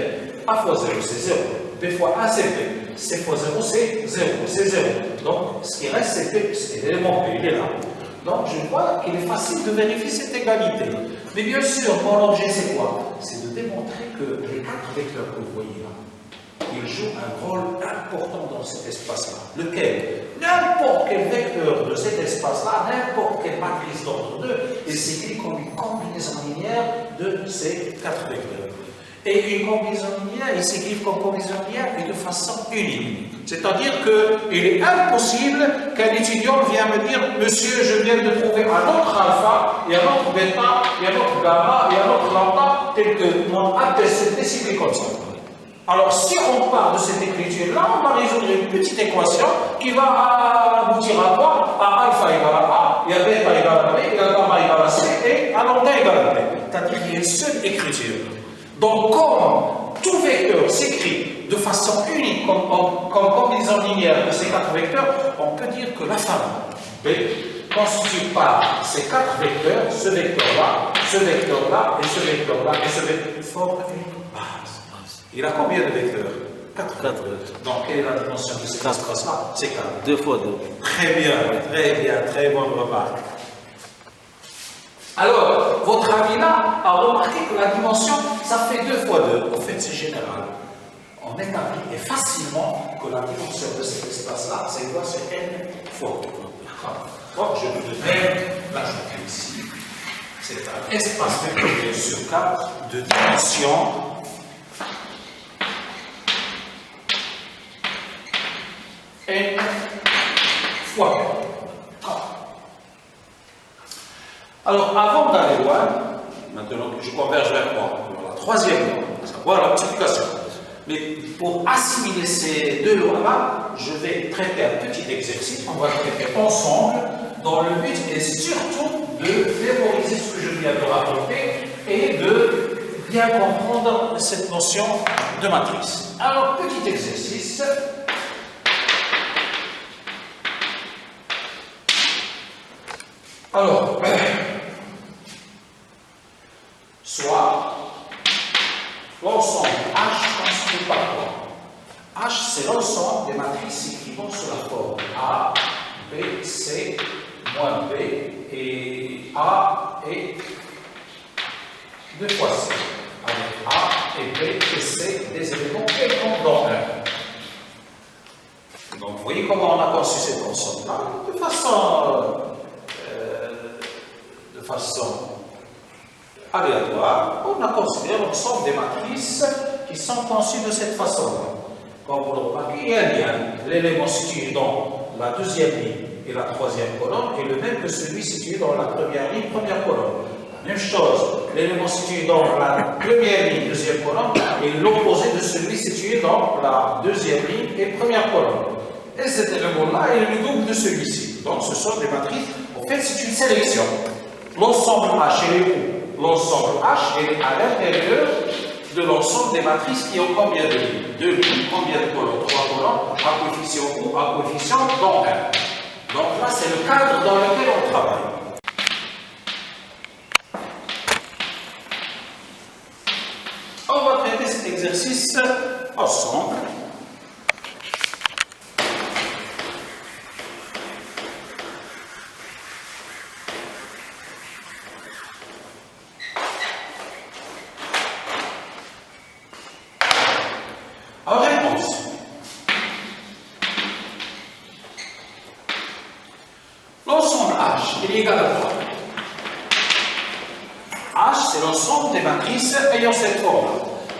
A fois 0, c'est 0. B fois 1, c'est B. C fois 0, c'est 0. C'est 0. Donc ce qui reste, c'est B. C'est l'élément B, il est là. Donc je vois qu'il est facile de vérifier cette égalité. Mais bien sûr, mon objet c'est quoi? C'est de démontrer que les quatre vecteurs que vous voyez là, ils jouent un rôle important dans cet espace-là. Lequel? N'importe quel vecteur de cet espace-là, n'importe quelle matrice d'ordre 2, il s'écrit comme une combinaison linéaire de ces quatre vecteurs. Et une combinaison linéaire, il s'écrit comme combinaison linéaire et de façon unique. C'est-à-dire qu'il est impossible qu'un étudiant vienne me dire « Monsieur, je viens de trouver un autre alpha, et un autre bêta, et un autre gamma, et un autre lambda, tel que mon ABCD s'écrit comme ça. » Alors, si on part de cette écriture-là, on va résoudre une petite équation qui va aboutir à quoi? À alpha égale à A, et à bêta égale à B, et à gamma égale à C, et à lambda égale à B. C'est-à-dire qu'il y a une seule écriture. Donc, comme tout vecteur s'écrit de façon unique, comme combinaison linéaire de ces quatre vecteurs, on peut dire que la famille B constitue par ces quatre vecteurs, ce vecteur-là, ce vecteur-là, et ce vecteur-là, et ce vecteur forme une base. Il a combien de vecteurs? 4 vecteurs. Donc, quelle est la dimension de cet espace-là? C'est 4. 2 fois 2. Très bien, très bonne remarque. Alors, votre ami là a remarqué que la dimension, ça fait 2 fois 2. En fait, c'est général. On établit facilement que la dimension de cet espace-là, c'est quoi? C'est n fois 2. Donc, je vous donne l'ajouter ici. C'est un espace vectoriel sur 4 de dimension n fois 2. Alors, avant d'aller loin, maintenant que je converge vers quoi? La troisième loi, à savoir la multiplication. Mais pour assimiler ces deux lois-là, je vais traiter un petit exercice, on va le traiter ensemble, dont le but est surtout de mémoriser ce que je viens de raconter et de bien comprendre cette notion de matrice. Alors, petit exercice. Alors, soit l'ensemble H construit par quoi? H, c'est l'ensemble des matrices s'écrivant sous la forme A, B, C, moins B, et A et 2 fois C, avec A et B et C des éléments quelconques dans R. Donc, vous voyez comment on a conçu cet ensemble-là de façon aléatoire. On a considéré l'ensemble des matrices qui sont conçues de cette façon-là. Comme vous le remarquez, il y a un lien. L'élément situé dans la deuxième ligne et la troisième colonne est le même que celui situé dans la première ligne, première colonne. La même chose, l'élément situé dans la première ligne, deuxième colonne, est l'opposé de celui situé dans la deuxième ligne et première colonne. Et cet élément-là est le double de celui-ci. Donc ce sont des matrices. En fait, c'est une sélection. L'ensemble H, elle est où? L'ensemble H, elle est à l'intérieur de l'ensemble des matrices qui ont combien de lignes? 2 lignes, combien de colonnes? 3 colonnes, à coefficient ou à coefficient dans R. Donc là, c'est le cadre dans lequel on travaille. On va traiter cet exercice ensemble. matrice ayant cette forme.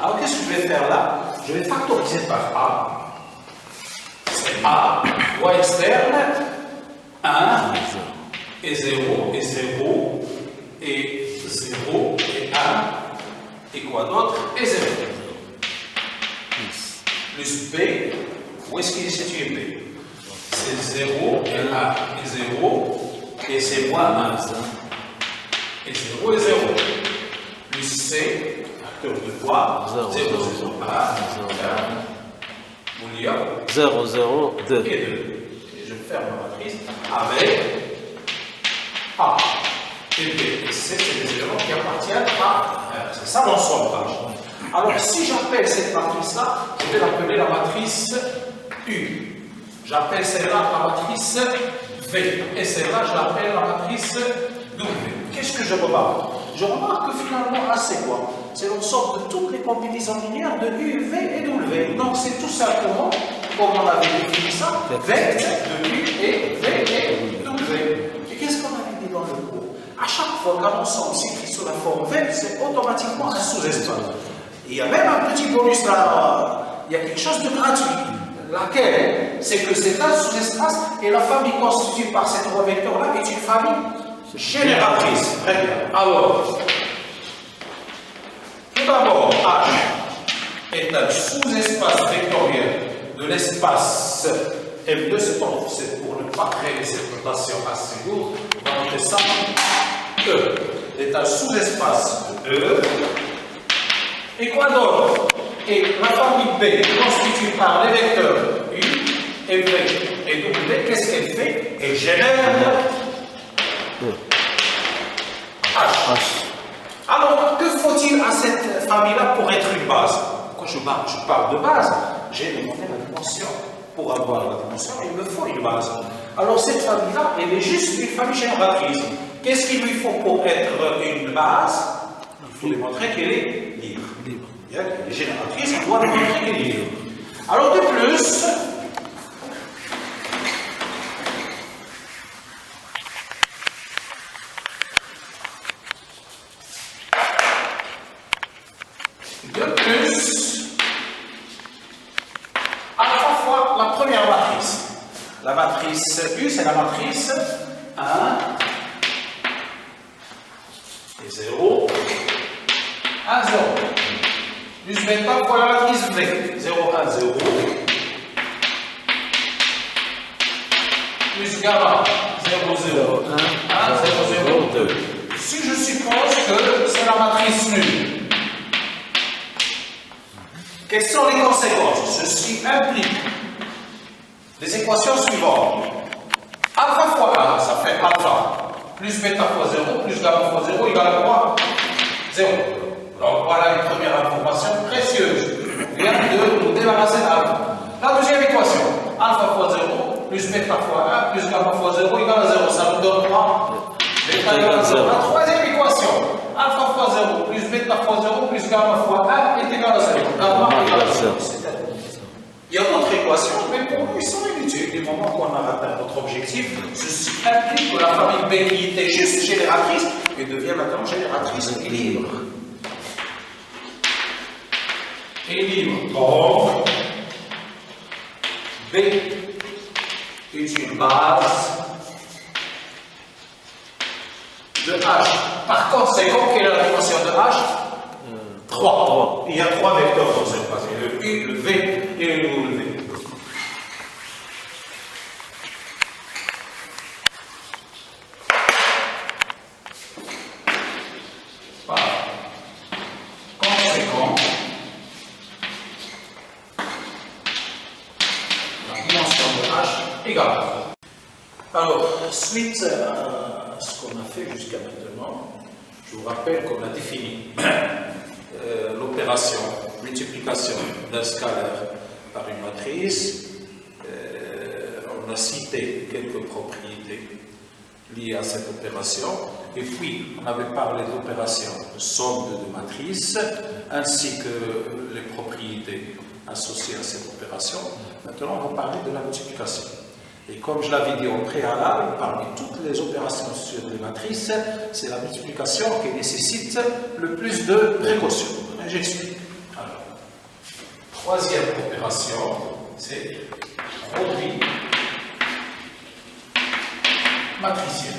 Alors qu'est-ce que je vais faire là? Je vais factoriser par A. C'est A, fois externe, 1 et 0, et 0, et 0, et 1, et quoi d'autre? Et 0. Plus B, où est-ce qu'il est situé B? C'est 0, et 1, et 0, et c'est moins 1. Et 0, et 0. Plus C, facteur de quoi? 0, 0, 1, 0, 0, 2. Et 2. Et je ferme ma matrice avec A et B et C, c'est des éléments qui appartiennent à R. C'est ça mon sombrage. Alors si j'appelle cette matrice-là, je vais l'appeler la matrice U. J'appelle celle-là la matrice V. Et celle-là, je l'appelle la matrice W. Qu'est-ce que je remarque? Je remarque que finalement, A, c'est quoi? C'est l'ensemble de toutes les combinaisons linéaires de U, V et W. Donc c'est tout simplement, comme on avait défini ça, vecteur de U et V et W. Et qu'est-ce qu'on avait dit dans le cours? À chaque fois qu'un ensemble s'écrit sous la forme V, c'est automatiquement un sous-espace. Il y a même un petit bonus là, il y a quelque chose de gratuit. Laquelle? C'est que c'est un sous-espace et la famille constituée par ces trois vecteurs-là est une famille génératrice. Très bien. Alors, tout d'abord, H est un sous-espace vectoriel de l'espace M2. C'est pour ne pas créer cette notation assez lourde. On va noter ça. E est un sous-espace de E. Et quoi d'autre? Et la famille B constituée par les vecteurs U et V et W, qu'est-ce qu'elle fait? Elle génère H. Alors, que faut-il à cette famille-là pour être une base? Quand je parle de base, j'ai demandé la dimension. Pour avoir la dimension, il me faut une base. Alors, cette famille-là, elle est juste une famille génératrice. Qu'est-ce qu'il lui faut pour être une base? Il faut démontrer qu'elle est libre. Elle est génératrice, on doit démontrer qu'elle est libre. Alors, de plus, à la fois la première matrice. La matrice U, c'est la matrice 1 et 0, 1, 0. Plus bêta fois la matrice V. 0, 1, 0. Plus gamma. 0, 0, 1, 1, 0, 0, 2. Si je suppose que c'est la matrice nulle, quelles sont les conséquences? Ceci implique les équations suivantes. Alpha fois A, ça fait alpha. Plus bêta fois 0, plus gamma fois 0 égale à quoi? 0. Donc voilà une première information précieuse. On vient de nous débarrasser d'alpha. La deuxième équation. Alpha fois 0, plus bêta fois 1, plus gamma fois 0 égale à 0. Ça nous donne quoi? Bêta égale à 0. La troisième équation. Alpha fois 0, plus bêta fois 0, plus gamma fois 1 est égal à 0. Gamma égale à 0. Il y a d'autres équations, mais pour nous, ils sont inutiles. Du moment qu'on a atteint notre objectif, ceci implique que la famille B qui était juste génératrice, elle devient maintenant génératrice et libre. Et libre. Donc, B est une base de H. Par conséquent, quelle est la dimension de H? 3. Il y a 3 vecteurs dans cette base. Le U, le V et le W. Par conséquent, la dimension de H égale. Alors, suite à ce qu'on a fait jusqu'à maintenant, je vous rappelle qu'on a défini l'opération multiplication d'un scalaire par une matrice. On a cité quelques propriétés liées à cette opération, et puis on avait parlé d'opération de somme de deux matrices, ainsi que les propriétés associées à cette opération. Maintenant, on va parler de la multiplication. Et comme je l'avais dit au préalable, parmi toutes les opérations sur les matrices, c'est la multiplication qui nécessite le plus de précautions. J'explique. Alors, troisième opération, c'est produit matriciel.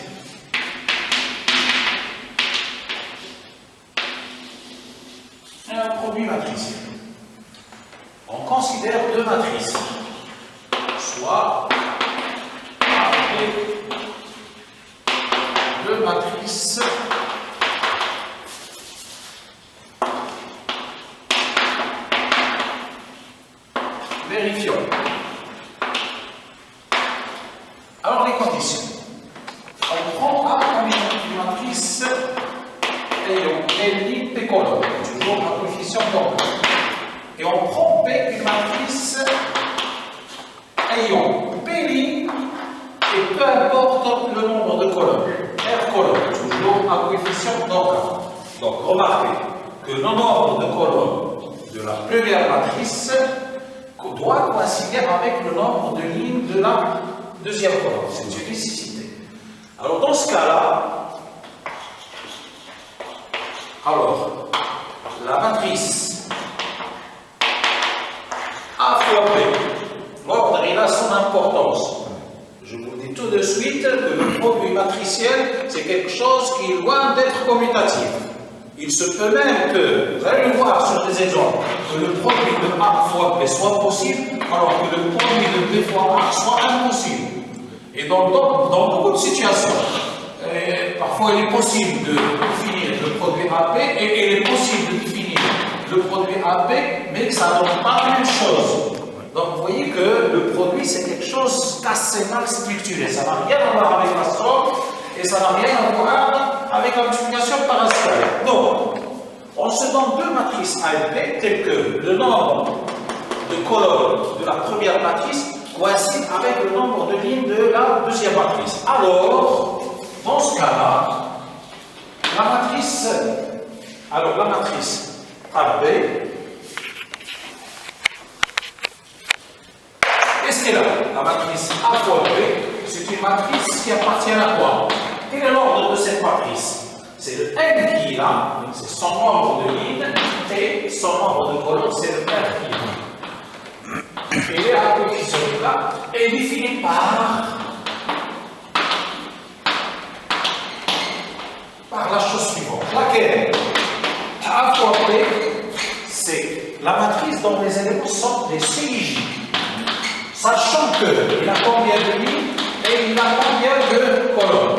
Un produit matriciel. On considère deux matrices, soit deux matrices vérifions. Alors les conditions. On prend A comme une matrice ayant L, P colonne, toujours un coefficient d'ordre. Et on prend B une matrice ayant P' et peu importe le nombre de colonnes. R colonne, toujours un coefficient d'ordre. Donc remarquez que le nombre de colonnes de la première matrice doit coïncider avec le nombre de lignes de la deuxième colonne. C'est une nécessité. Alors dans ce cas-là, la matrice A fois B, l'ordre il a son importance. Je vous dis tout de suite que le produit matriciel, c'est quelque chose qui est loin d'être commutatif. Il se peut même que, vous allez le voir sur des exemples, que le produit de A fois B soit possible, alors que le produit de B fois A soit impossible. Et dans beaucoup de situations, parfois il est possible de définir le produit AB et il est possible de définir le produit AB, mais que ça ne donne pas la même chose. Donc vous voyez que le produit c'est quelque chose d'assez mal structuré. Ça n'a rien à voir avec la somme et ça n'a rien à voir avec la multiplication par un square. Donc, on se donne deux matrices A et B telles que le nombre de colonnes de la première matrice coïncide avec le nombre de lignes de la deuxième matrice. Alors, dans ce cas-là, la matrice AB, qu'est-ce qu'elle a? La matrice A fois B, c'est une matrice qui appartient à quoi? Quel est l'ordre de cette matrice? C'est le N qui est là, c'est son nombre de lignes, et son nombre de colonnes, c'est le R qui est là. Et la coefficient là est définie par la chose suivante. Laquelle? A fois B, c'est la matrice dont les éléments sont des CIJ. Sachant qu'il a combien de lignes et il a combien de colonnes.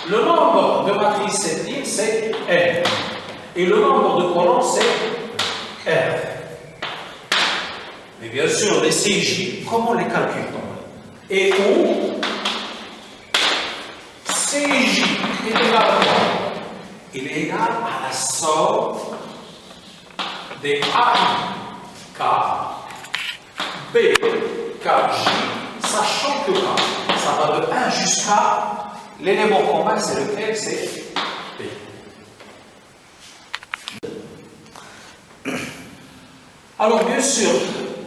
Le nombre de matrices cette ligne, c'est N. Et le nombre de colonnes, c'est R. Mais bien sûr, les CJ, comment les calcule-t-on? Et où CJ est égal à quoi? Il est égal à la somme des AI, K, B, K, J, sachant que K, ça va de 1 jusqu'à l'élément commun, c'est lequel? C'est P. Alors, bien sûr,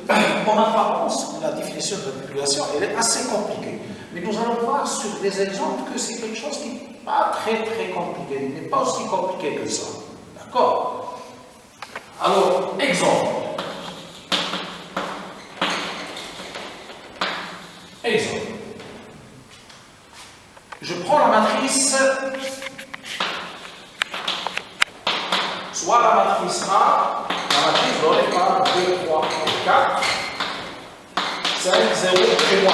en apparence, la définition de la population, elle est assez compliquée. Mais nous allons voir sur des exemples que c'est quelque chose qui n'est pas très compliqué. Il n'est pas aussi compliqué que ça. D'accord? Alors, exemple. Je prends la matrice, soit la matrice A, la matrice donnée par 2, 3, 4, 5, 0 et moins 1.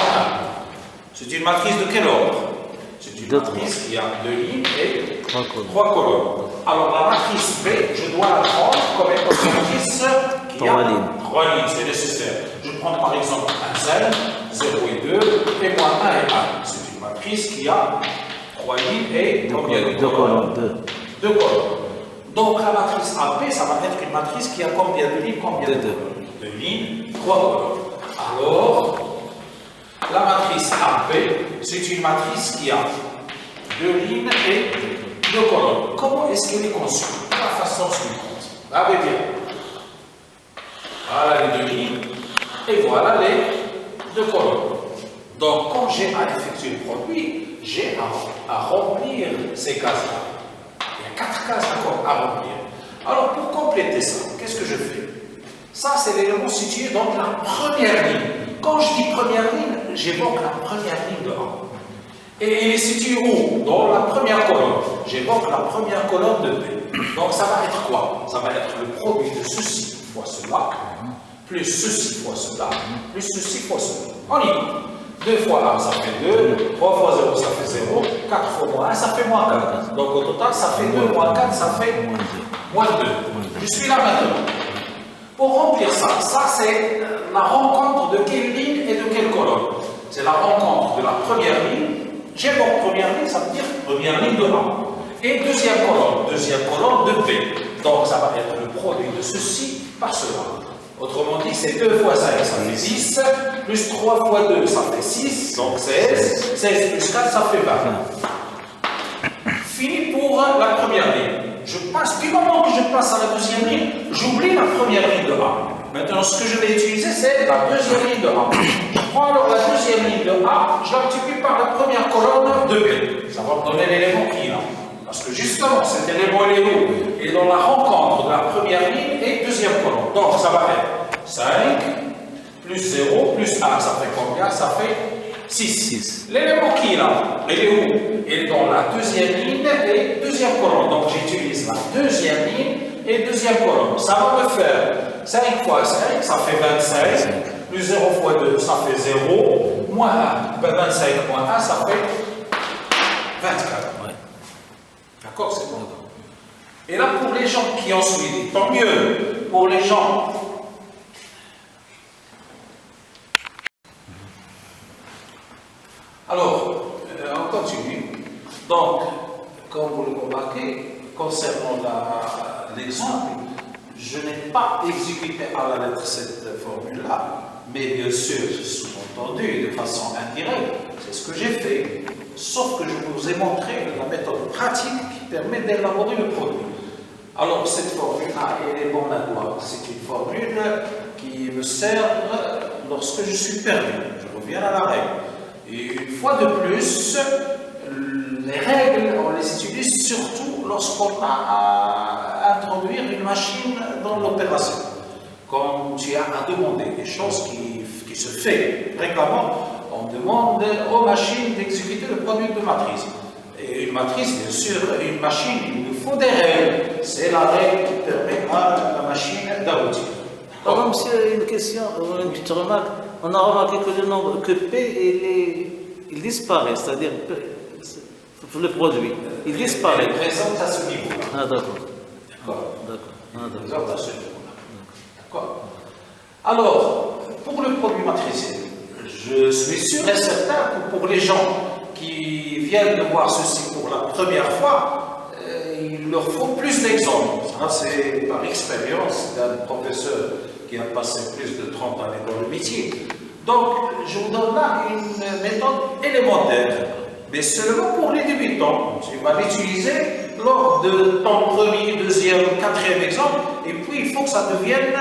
C'est une matrice de quel ordre? C'est une matrice qui a 2 lignes et 3 colonnes. Alors la matrice B, je dois la prendre comme étant une matrice qui a 3 lignes, c'est nécessaire. Je prends par exemple un zen, 0 et 2, et moins 1 et 1. C'est une matrice qui a 3 lignes et combien de colonnes? 2 colonnes. Donc la matrice AB, ça va être une matrice qui a combien de lignes? Combien de colonnes? 2 lignes, 3 colonnes. Alors, la matrice AB, c'est une matrice qui a 2 lignes et 2 colonnes. Comment est-ce qu'elle est conçue? De la façon suivante. Regardez bien. Voilà les 2 lignes et voilà les 2 colonnes. Donc, quand j'ai à effectuer le produit, j'ai à remplir ces cases-là. Il y a 4 cases encore à remplir. Alors, pour compléter ça, qu'est-ce que je fais? Ça, c'est l'élément situé dans la première ligne. Quand je dis première ligne, j'évoque la première ligne de A. Et il est situé où? Dans la première colonne. J'évoque la première colonne de B. Donc, ça va être quoi? Ça va être le produit de ceci fois cela, plus ceci fois cela, plus ceci fois cela. On y va. 2 fois 1, ça fait 2. 3 fois 0, ça fait 0. 4 fois moins 1, ça fait moins 4. Donc, au total, ça fait 2 moins 4, ça fait moins 2. Je suis là maintenant. Pour remplir ça, c'est la rencontre de quelle ligne et de quelle colonne? C'est la rencontre de la première ligne. J'évoque première ligne, ça veut dire première ligne de A. Et deuxième colonne de B. Donc, ça va être le produit de ceci par cela. Autrement dit, c'est 2 fois 5, ça fait 6, plus 3 fois 2, ça fait 6, donc 16, 16 plus 4, ça fait 20. Fini pour la première ligne. Du moment que je passe à la deuxième ligne, j'oublie la première ligne de A. Maintenant, ce que je vais utiliser, c'est la deuxième ligne de A. Je prends alors la deuxième ligne de A, je la multiplie par la première colonne de B. Ça va me donner l'élément qui est là. Parce que justement, cet élément, il est où? Il est dans la rencontre de la première ligne et deuxième colonne. Donc, ça va être 5 plus 0 plus 1, ça fait combien? Ça fait 6. L'élément qui est là, il est où? Il est dans la deuxième ligne et deuxième colonne. Donc, j'utilise la deuxième ligne et deuxième colonne. Ça va me faire 5 fois 5, ça fait 25. Plus 0 fois 2, ça fait 0. Moins 1, 25 moins 1, ça fait 24. D'accord, c'est bon. Et là, pour les gens qui ont suivi, tant mieux. Pour les gens. Alors, on continue. Donc, comme vous le remarquez, concernant l'exemple, je n'ai pas exécuté à la lettre cette formule-là, mais bien sûr, sous-entendu, de façon indirecte, c'est ce que j'ai fait. Sauf que je vous ai montré la méthode pratique qui permet d'élaborer le produit. Alors, cette formule-là, elle est bonne à quoi? C'est une formule qui me sert lorsque je suis perdu. Je reviens à la règle. Et une fois de plus, les règles, on les utilise surtout lorsqu'on a à introduire une machine dans l'opération. Comme tu as à demander des choses qui se fait fréquemment, on demande aux machines d'exécuter le produit de matrice. Et une matrice, bien sûr, une machine, il nous faut des règles. C'est la règle qui permet à la machine d'aboutir. Alors, monsieur, une question, une petite remarque. On a remarqué que le nombre, que P, il disparaît, c'est-à-dire le produit. Il disparaît. Elle est présente à ce niveau-là. Ah, d'accord. D'accord. D'accord. Elle est présente à ce niveau-là. D'accord. Alors, pour le produit matriciel, je suis sûr et certain que pour les gens qui viennent de voir ceci pour la première fois, il leur faut plus d'exemples. Ça, c'est par expérience d'un professeur qui a passé plus de 30 années dans le métier. Donc, je vous donne là une méthode élémentaire, mais seulement pour les débutants. Tu vas l'utiliser lors de ton premier, deuxième, quatrième exemple, et puis il faut que ça devienne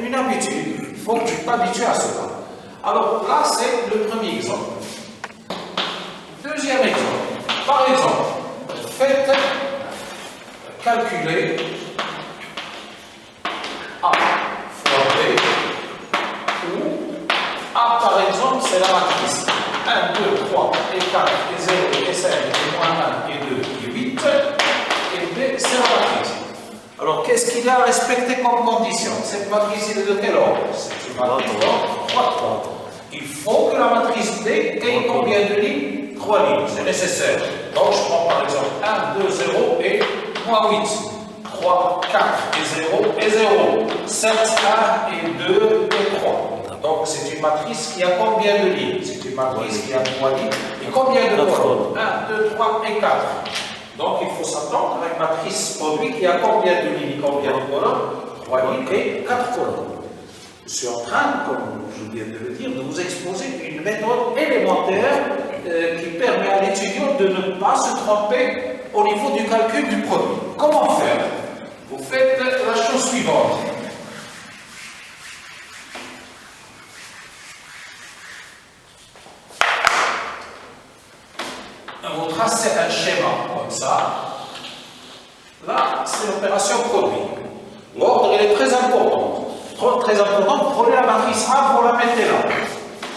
une habitude. Il faut que tu t'habitues à cela. Alors là, c'est le premier exemple. Deuxième exemple. Par exemple, faites calculer A fois B, où A, par exemple, c'est la matrice 1, 2, 3, et 4, et 0, et 5, et moins 1, et 2, et 8, et B, c'est la matrice. Alors, qu'est-ce qu'il y a à respecter comme condition? Cette matrice est de quel ordre? C'est une matrice d'ordre 3. Il faut que la matrice B ait combien de lignes? 3 lignes, c'est nécessaire. Donc, je prends par exemple 1, 2, 0 et moins 8. 3, 4 et 0 et 0. 7, 1 et 2 et 3. Donc, c'est une matrice qui a combien de lignes? C'est une matrice qui a 3 lignes. Et combien de colonnes? 1, 2, 3 et 4. Donc, il faut s'attendre à une matrice produit qui a combien de lignes, combien de colonnes? 3 lignes et 4 colonnes. Je suis en train, comme je viens de le dire, de vous exposer une méthode élémentaire qui permet à l'étudiant de ne pas se tromper au niveau du calcul du produit. Comment faire? Vous faites la chose suivante. tracer un schéma comme ça. Là, c'est l'opération produit. L'ordre, il est très important. Très important, vous prenez la matrice A, vous la mettez là.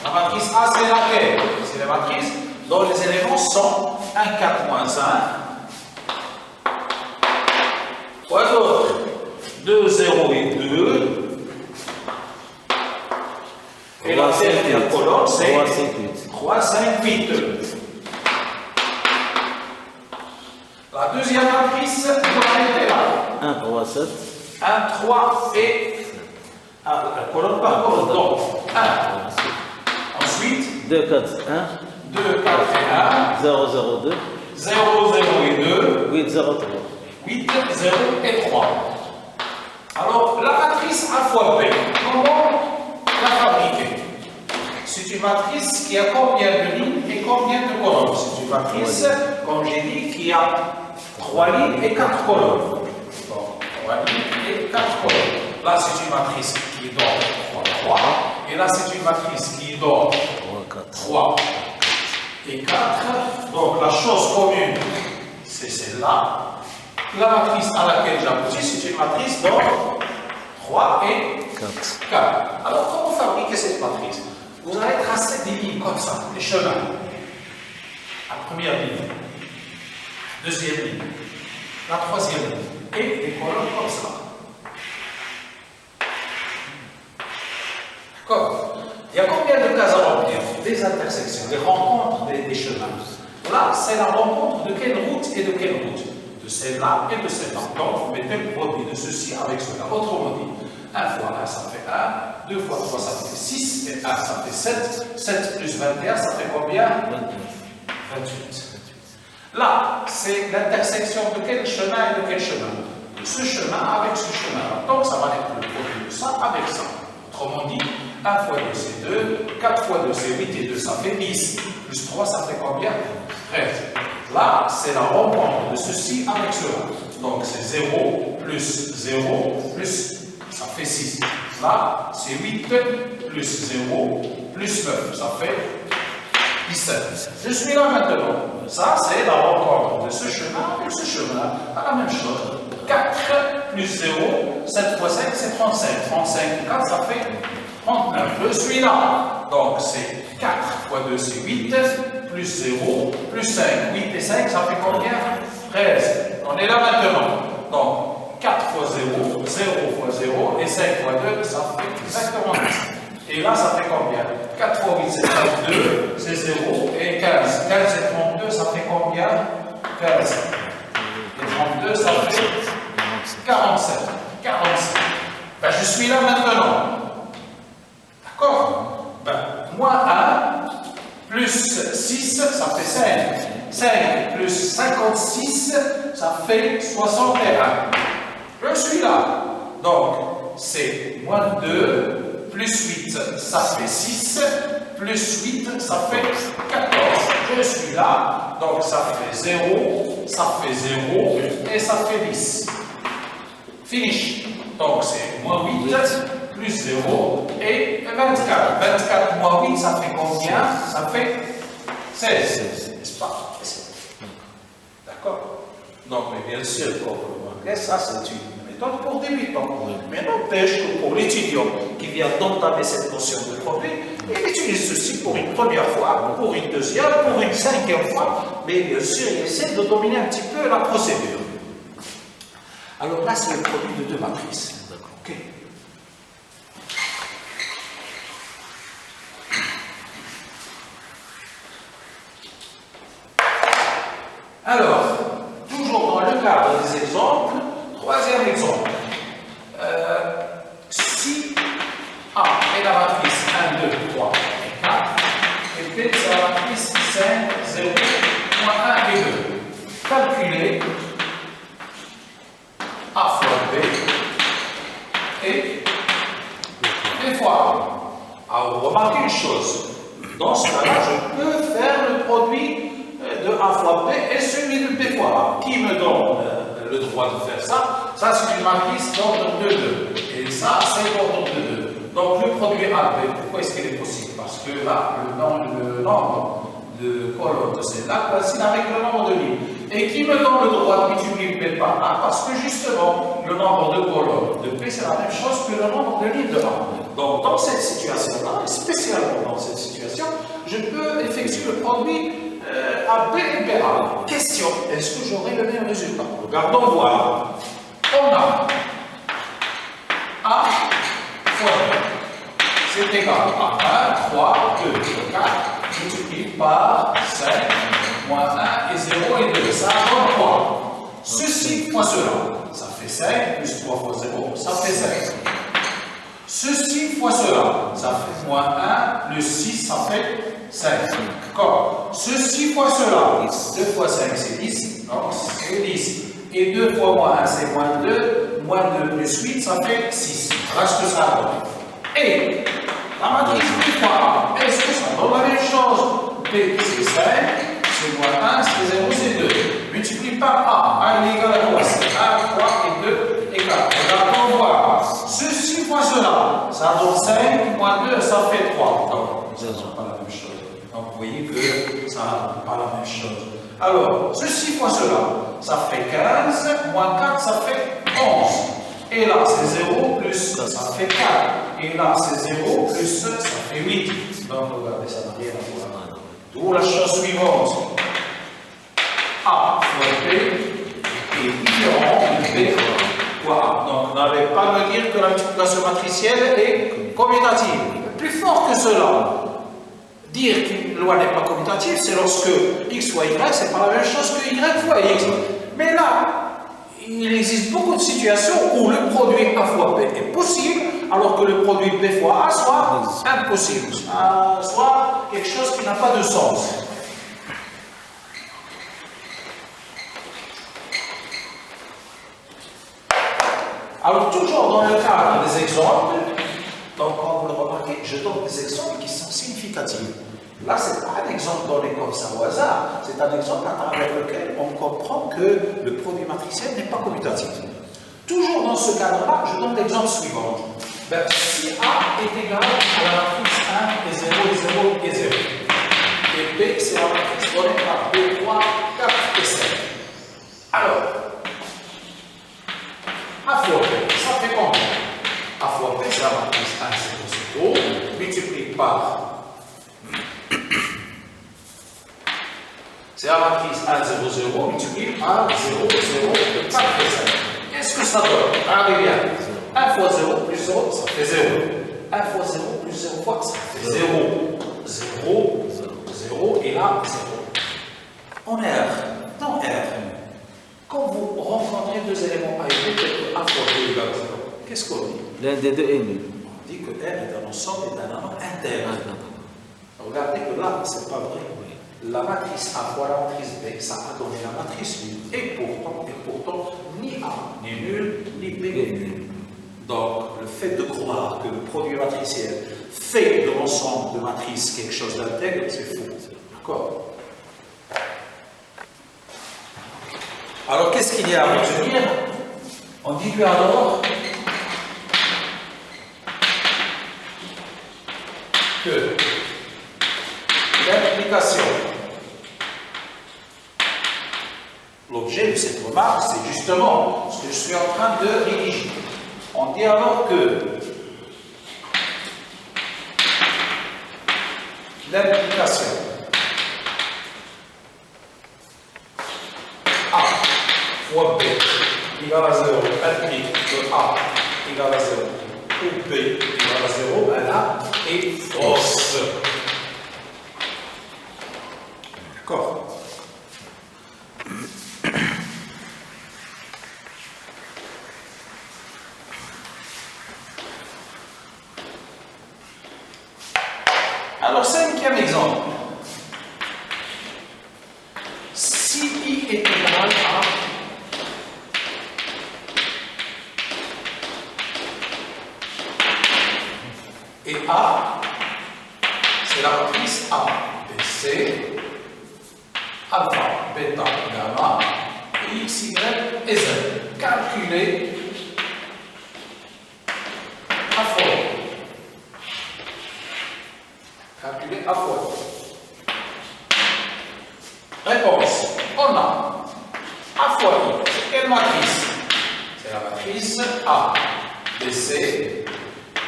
La matrice A, c'est laquelle? C'est la matrice dont les éléments sont 1, 4, moins 1. Quoi d'autre? 2, 0 et 2. Et la dernière colonne, c'est 3, 5, 8. La deuxième matrice, vous la mettez là. 1, 3, 7. 1, 3 et... Ah, la colonne par colonne. Donc, 1. Ensuite, 2, 4, 2, 4 et 1. 0, 0, 2. 0, 0 et 2. 8, 0, 3. 8, 0 et 3. Alors, la matrice A fois B, comment la fabriquer? C'est une matrice qui a combien de lignes et combien de colonnes? C'est une matrice, comme j'ai dit, qui a 3 lignes et 4 colonnes. Donc, 3 lignes et 4 colonnes. Là, c'est une matrice qui donne 3, 3. Et là, c'est une matrice qui donne 3 et 4. Donc, la chose commune, c'est celle-là. La matrice à laquelle j'aboutis, c'est une matrice donc 3 et 4. Alors, comment fabriquer cette matrice? Vous allez tracer des lignes comme ça, des chemins. La première ligne, deuxième ligne, la troisième ligne, et des colonnes comme ça. D'accord? Il y a combien de cases à remplir? Des intersections, des rencontres des chemins. Là, c'est la rencontre de quelle route et de quelle route? De celle-là et de celle-là. Donc, vous mettez le produit de ceci avec cela. Autrement dit, 1 fois 1, ça fait 1, 2 fois 3, ça fait 6, et 1, ça fait 7. 7 plus 21, ça fait combien? 28. Là, c'est l'intersection de quel chemin et de quel chemin? De ce chemin avec ce chemin. Donc, ça va être le produit de ça avec ça. Autrement dit, 1 fois 2, c'est 2. 4 fois 2, c'est 8. Et 2, ça fait 10. Plus 3, ça fait combien? 13. Là, c'est la rencontre de ceci avec cela. Donc, c'est 0 plus 0 plus, ça fait 6. Là, c'est 8 plus 0 plus 9. Ça fait 17. Je suis là maintenant. Ça, c'est la rencontre de ce chemin avec ce chemin. La même chose. 4 plus 0, 7 fois 5, c'est 35. 35 et 4, ça fait 39. Je suis là. Donc, c'est 4 fois 2, c'est 8, plus 0, plus 5. 8 et 5, ça fait combien? 13. On est là maintenant. Donc, 4 fois 0, 0 fois 0, et 5 fois 2, ça fait exactement 10. Et là, ça fait combien? 4 fois 8, c'est 32, c'est 0, et 15. 15 et 32, ça fait combien? 15. Et 32, ça fait 47. 47. Ben, je suis là maintenant. D'accord? Ben, moins 1 plus 6, ça fait 5. 5 plus 56, ça fait 61. Je suis là. Donc, c'est moins 2 plus 8, ça fait 6. Plus 8, ça fait 14. Je suis là. Donc, ça fait 0, ça fait 0, et ça fait 10. Finish. Donc, c'est moins 8, plus 0, et 24. 24 moins 8, ça fait combien? Ça fait 16. N'est-ce pas? D'accord? Donc, mais bien sûr, pour remarquer, ça, c'est une méthode pour débutants. Mais n'empêche que pour l'étudiant qui vient d'entamer cette notion de produit, il utilise ceci pour une première fois, pour une deuxième, pour une cinquième fois, mais bien sûr, il essaie de dominer un petit peu la procédure. Alors là, c'est le produit de deux matrices. Ok. Alors, toujours dans le cadre des exemples, troisième exemple. Si A est la matrice 1, 2, 3 et 4, et B c'est la matrice 5, 0, 1 et 2. Calculez A fois B et B fois A. Alors, remarquez une chose. Dans ce cas-là, je peux faire le produit de A fois B et celui de B fois A. Qui me donne le droit de faire ça? Ça, c'est une matrice d'ordre de 2. Et ça, c'est d'ordre de 2. Donc, le produit A, B, pourquoi est-ce qu'il est possible? Parce que là, le nombre de colonnes de celle-là coïncide avec le nombre de lignes. Et qui me donne le droit de multiplier P par A parce que justement, le nombre de colonnes de P, c'est la même chose que le nombre de lignes de A. Donc, dans cette situation-là, et spécialement dans cette situation, je peux effectuer le produit A, B et BA. Question, est-ce que j'aurai le même résultat? Regardons voir. On a A fois B. C'est égal à 1, 3, 2, 4, multiplié par 5, moins 1 et 0 et 2. Ça donne quoi? Ceci fois cela, ça fait 5, plus 3 fois 0, ça fait 5. Ceci fois cela, ça fait moins 1, plus 6, ça fait 5. D'accord? Ceci fois cela, 2 fois 5, c'est 10, donc c'est 10. Et 2 fois moins 1, c'est moins 2, moins 2 plus 8, ça fait 6. Voilà ce que ça donne. Et la matrice P fois A, est-ce que ça donne la même chose? P c'est 5, c'est moins 1, c'est 0, c'est 2. Multiplie par A, A il est égal à quoi? C'est 1, 3 et 2 et 4. Regardons voir. Ceci fois cela, ça donne 5, moins 2, ça fait 3. Donc, ça ne donne pas la même chose. Donc, vous voyez que ça ne donne pas la même chose. Alors, ceci fois cela, ça fait 15, moins 4, ça fait 11. Et là, c'est 0 plus, ça fait 4. Et là, c'est 0 plus, ça fait 8. Donc, regardez, ça n'a rien à voir. D'où la chose suivante. A fois B est différent de B fois A. Donc, n'allez pas me dire que la multiplication matricielle est commutative. Plus fort que cela. Dire qu'une loi n'est pas commutative, c'est lorsque x fois y, c'est pas la même chose que y fois x. Mais là, il existe beaucoup de situations où le produit A fois B est possible, alors que le produit B fois A soit impossible, soit quelque chose qui n'a pas de sens. Alors, toujours dans le cadre des exemples, donc quand vous le remarquez, je donne des exemples qui sont significatifs. Là, ce n'est pas un exemple donné comme ça au hasard, c'est un exemple à travers lequel on comprend que le produit matriciel n'est pas commutatif. Toujours dans ce cadre-là, je donne l'exemple suivant. Ben, si A est égal à la matrice 1 et 0 et 0 et 0, et B, c'est la matrice donnée par 2, 3, 4 et 5. Alors, A fois B, ça fait combien? A fois B, c'est la matrice 1, 0, 0, multiplié par. C'est la matrice 1, 0, 0, multiplié par 0, 0, 4 et 5. Qu'est-ce que ça donne? Regardez bien. 1 fois 0 plus 0, ça fait 0. 1 fois 0 plus 0 fois, ça fait 0. 0, 0, et là, 0. En R, dans R, quand vous rencontrez deux éléments A et B, que A fois B égale 0, qu'est-ce qu'on dit? L'un des deux est nul. On dit que R est un ensemble et un nombre interne. Regardez que là, ce n'est pas vrai. La matrice A fois la matrice B, ça a donné la matrice nulle. Et pourtant, ni A n'est nul, ni B n'est nul. Donc, le fait de croire que le produit matriciel fait de l'ensemble de matrices quelque chose d'intègre, c'est faux. D'accord? Alors, qu'est-ce qu'il y a à retenir? On dit lui alors que l'implication, l'objet de cette remarque, c'est justement ce que je suis en train de rédiger. On dit alors que l'implication A fois B égale à 0 implique que A égale à 0 ou B égale à 0, elle a est fausse. D'accord? Alors, cinquième exemple. Si I est égal à et A, c'est la matrice A, B, C, alpha, bêta, gamma, x, y et z. Calculé à fois. Calculé à fois. BC,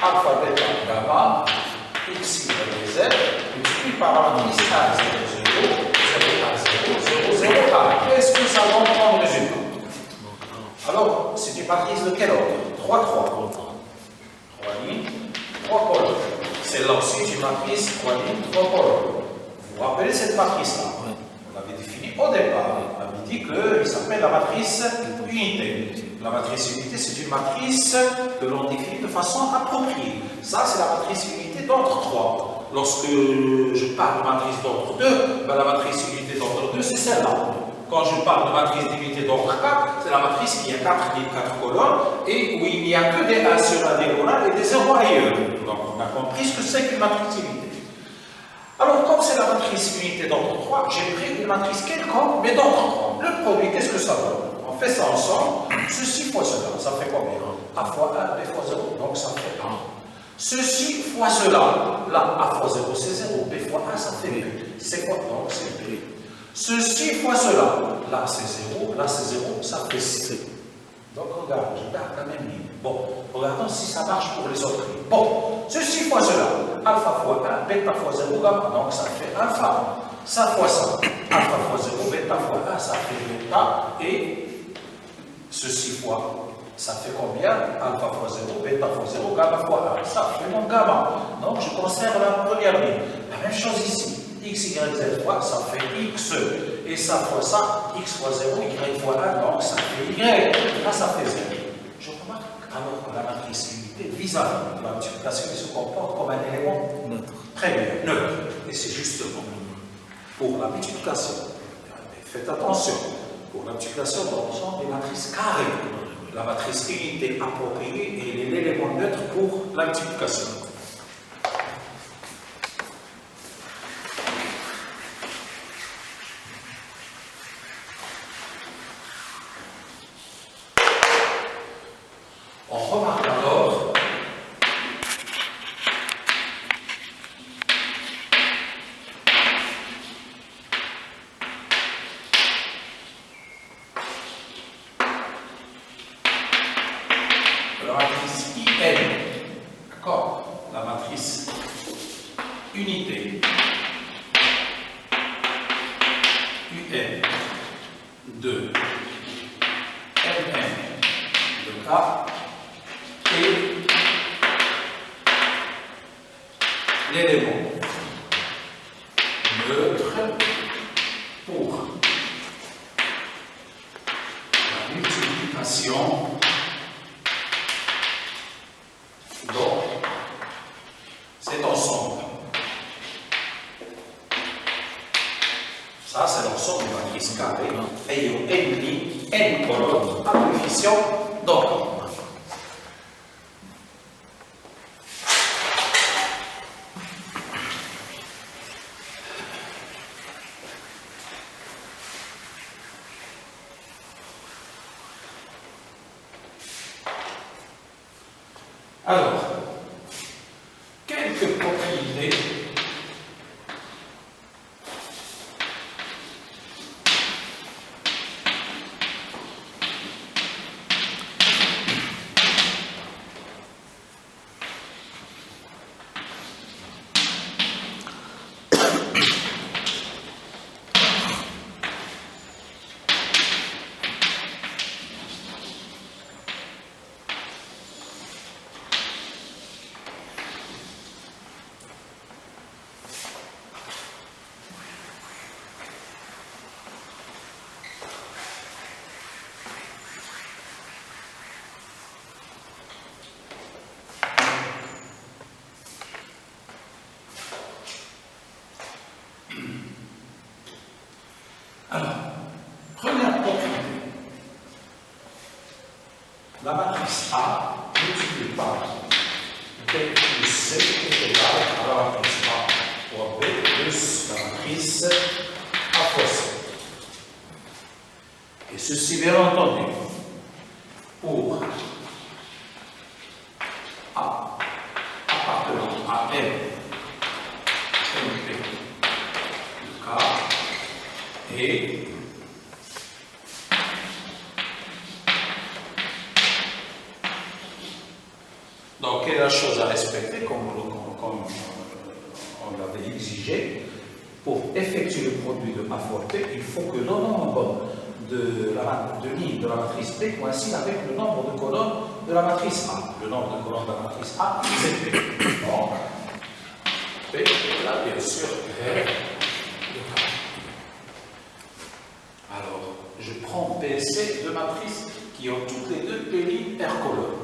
alpha, bêta, gamma, x, y, z, multiplié par la matrice A, 0, 0, 0, A, 0, 0, 0, A. Qu'est-ce que ça donne comme résultat? Alors, c'est une matrice de quel ordre? 3, 3. 3 lignes, 3 colonnes. C'est là aussi une matrice 3 lignes, 3 colonnes. Vous vous rappelez cette matrice-là? On l'avait définie au départ. On avait dit qu'il s'appelle la matrice unité. La matrice unité, c'est une matrice que l'on définit de façon appropriée. Ça, c'est la matrice unité d'ordre 3. Lorsque je parle de matrice d'ordre 2, ben la matrice unité d'ordre 2, c'est celle-là. Quand je parle de matrice d'unité d'ordre 4, c'est la matrice qui a 4 lignes, 4 colonnes, et où il n'y a que des 1 sur la diagonale et des 0 ailleurs. Donc, on a compris ce que c'est qu'une matrice unité. Alors, comme c'est la matrice unité d'ordre 3, j'ai pris une matrice quelconque, mais d'ordre 3. Le produit, qu'est-ce que ça donne? On fait ça ensemble. Ceci fois cela, ça fait combien? A fois 1, B fois 0, donc ça fait 1. Ceci fois cela, là, A fois 0, c'est 0, B fois 1, ça fait B. C'est quoi? Donc, c'est B. Ceci fois cela, là c'est 0, là c'est 0, ça fait C. Donc regarde, je garde la même ligne. Bon, regardons si ça marche pour les autres lignes. Bon, ceci fois cela, alpha fois 1, bêta fois 0, gamma, donc ça fait alpha. Ça fois ça, alpha fois 0, bêta fois 1, ça fait bêta. Et ceci fois, ça fait combien? Alpha fois 0, bêta fois 0, gamma fois 1, ça fait mon gamma. Donc je conserve la première ligne. La même chose ici. X, Y, Z fois, ça fait X. Et ça fois ça, X fois 0, Y fois 1, donc ça fait Y. Là, ça fait 0. Je remarque alors que la matrice unité vis-à-vis de la multiplication se comporte comme un élément neutre. Très bien, neutre. Et c'est justement pour la multiplication. Faites attention. Pour la multiplication, nous avons des matrices carrées. La matrice unité appropriée est l'élément neutre pour la multiplication. On remarque alors la matrice IN, d'accord? La matrice unité UN de MN de K et l'élément neutre pour la multiplication dans cet ensemble. Ça, c'est l'ensemble de matrice carrée ayant n lignes, n colonnes à coefficient d'ordre. Alors, quelques propriétés Alors, première propriété, la matrice A multipliée par B plus C est égale à la matrice A fois B plus la matrice A fois C. Et ceci, bien entendu, pour A appartenant à M, MP, K, et Donc, quelle est la chose à respecter, comme on l'avait exigé? Pour effectuer le produit de A fois P, il faut que le nombre de lignes de la matrice P coïncide avec le nombre de colonnes de la matrice A. Le nombre de colonnes de la matrice A, c'est P. Donc, P, là, bien sûr, R. Alors, je prends PC, deux matrices qui ont toutes les deux P lignes R colonnes.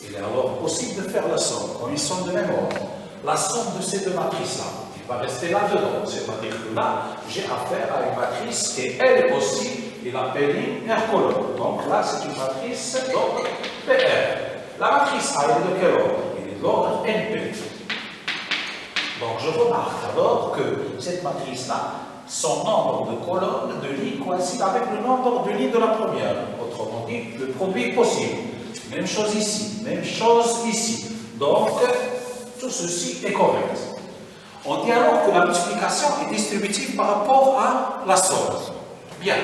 Il est alors possible de faire la somme, comme ils sont de même ordre. La somme de ces deux matrices-là, il va rester là-dedans. C'est-à-dire que là, j'ai affaire à une matrice qui, elle aussi, il a P ligne R colonne. Donc là, c'est une matrice d'ordre PR. La matrice A, elle est de quel ordre? Elle est de l'ordre NP. Donc je remarque alors que cette matrice-là, son nombre de colonnes, de lignes coïncide avec le nombre de lignes de la première. Autrement dit, le produit est possible. Même chose ici, même chose ici. Donc, tout ceci est correct. On dit alors que la multiplication est distributive par rapport à la somme. Bien.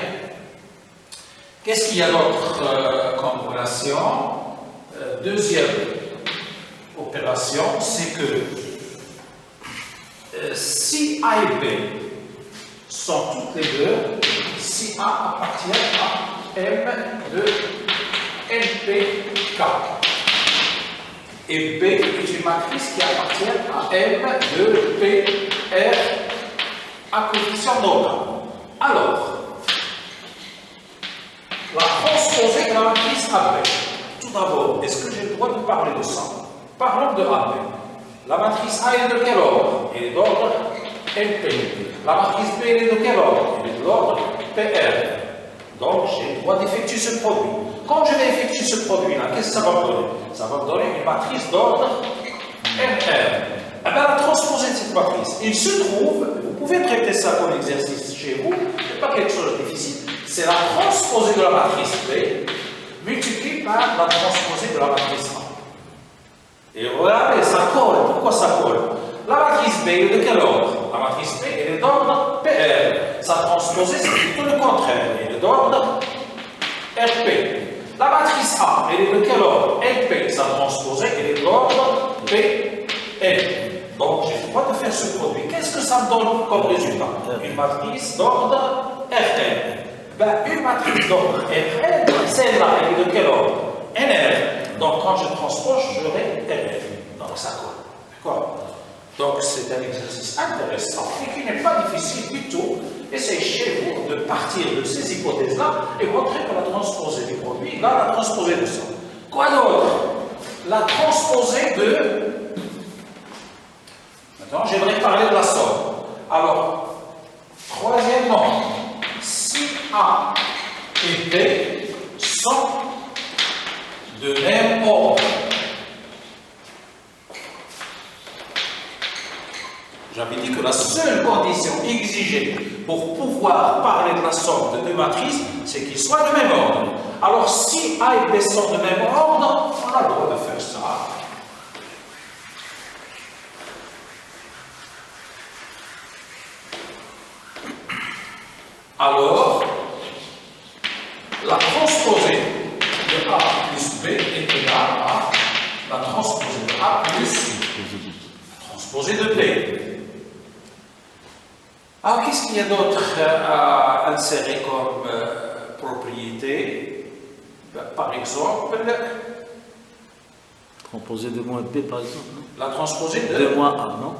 Qu'est-ce qu'il y a d'autre comme relation? Deuxième opération, c'est que si A et B sont toutes les deux, si A appartient à M de NPK et B est une matrice qui appartient à M de PR à coefficient nodal. Alors, la transposée de la matrice AB. Tout d'abord, est-ce que j'ai le droit de parler de ça? Parlons de AB. La matrice A est de quel ordre? Elle est d'ordre NP. La matrice B est de quel ordre? Elle est de l'ordre PR. Donc, j'ai le droit d'effectuer ce produit. Quand je vais effectuer ce produit-là, qu'est-ce que ça va me donner? Ça va me donner une matrice d'ordre NR. Eh bien, la transposée de cette matrice, il se trouve, vous pouvez traiter ça comme exercice chez vous, ce n'est pas quelque chose de difficile, c'est la transposée de la matrice B multipliée par la transposée de la matrice A. Et regardez, ça colle. Pourquoi ça colle? La matrice B est de quel ordre? La matrice B, elle est d'ordre PR. Sa transposée, c'est plutôt le contraire. Elle est d'ordre RP. La matrice A, elle est de quel ordre? LP. Sa transposée, elle est de l'ordre PL. Donc, j'ai le droit de faire ce produit. Qu'est-ce que ça me donne comme résultat? Une matrice d'ordre RL. Ben, une matrice d'ordre RL, celle-là, elle est de quel ordre? NR. Donc, quand je transpose, j'aurai RL. Donc, ça colle. D'accord? Donc, c'est un exercice intéressant et qui n'est pas difficile du tout. Essayez chez vous de partir de ces hypothèses-là et montrer que la transposée du produit va la transposée de ça. Quoi d'autre? La transposée de... Maintenant, j'aimerais parler de la somme. Alors, troisièmement, si A et B sont de même ordre, j'avais dit que la seule condition exigée pour pouvoir parler de la somme de deux matrices, c'est qu'ils soient de même ordre. Alors, si A et B sont de même ordre, on a le droit de faire ça. Alors, la transposée de A plus B est égale à la transposée de A plus la transposée de B. Alors, qu'est-ce qu'il y a d'autre à insérer comme propriété? Par exemple, Transposé de moins B, par exemple, non? la transposée de... De moins A, non?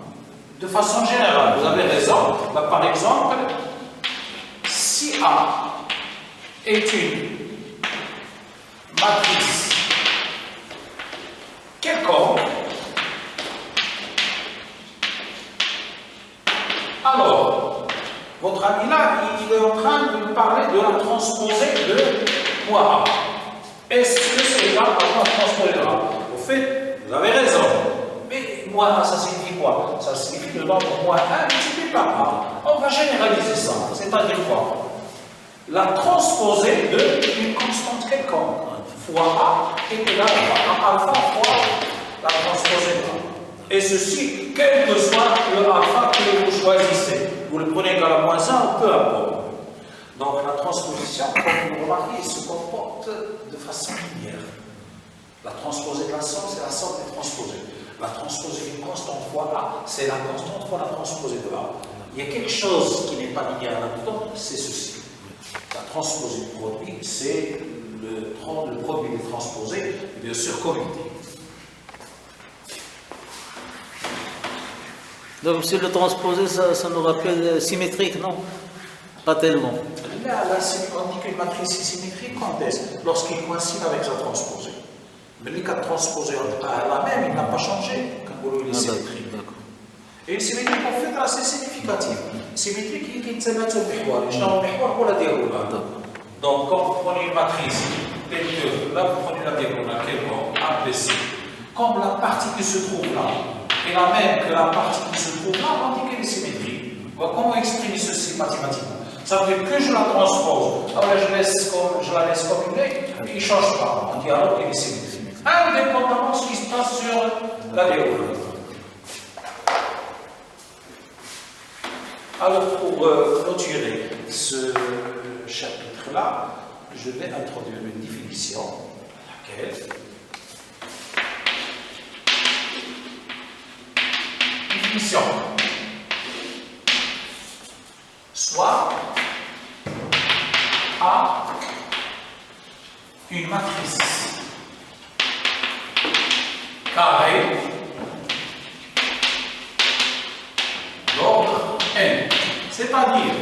De façon générale, vous avez raison. Par exemple, si A est une matrice quelconque, alors, votre ami là, il est en train de me parler de la transposée de moi A. Est-ce que c'est égal à la transposée de A? Au fait, vous avez raison. Mais moi A, ça signifie quoi? Ça signifie le nombre moins 1 multiplié par A. On va généraliser ça. C'est-à-dire quoi? La transposée d'une constante quelconque fois A est égale à alpha fois la transposée de A. Et ceci, quel que soit le alpha que vous choisissez. Vous le prenez égal à moins 1 ou peu importe. Donc la transposition, comme vous remarquez, se comporte de façon linéaire. La transposée de la somme, c'est la somme des transposées. La transposée d'une constante fois A, c'est la constante fois la transposée de A. Il y a quelque chose qui n'est pas linéaire là-dedans, c'est ceci. La transposée du produit, c'est le produit des transposés, et bien sûr commutatif. Donc, si le transposé, ça nous rappelle symétrique, non? Pas tellement. Là, on dit qu'une matrice est symétrique quand est-ce? Lorsqu'il coïncide avec sa transposée. Mais les cas transposés à la même, il n'a pas changé quand il est symétrique. Et une symétrie en fait assez significative. Une symétrie qui est une pour la diagonale. Donc, quand vous prenez une matrice telle que là, vous prenez la diagonale, ABC, comme la partie qui se trouve là est la même que la partie qui se trouve là, on dit qu'elle est symétrique. Comment exprimer ceci mathématiquement? Ça veut dire que je la transpose, alors je la laisse comme elle est, il ne change pas. On dit alors qu'elle est symétrique. Indépendamment de ce qui se passe sur la diagonale. Alors, pour clôturer ce chapitre-là, je vais introduire une définition, laquelle définition soit A une matrice carrée d'ordre n, c'est-à-dire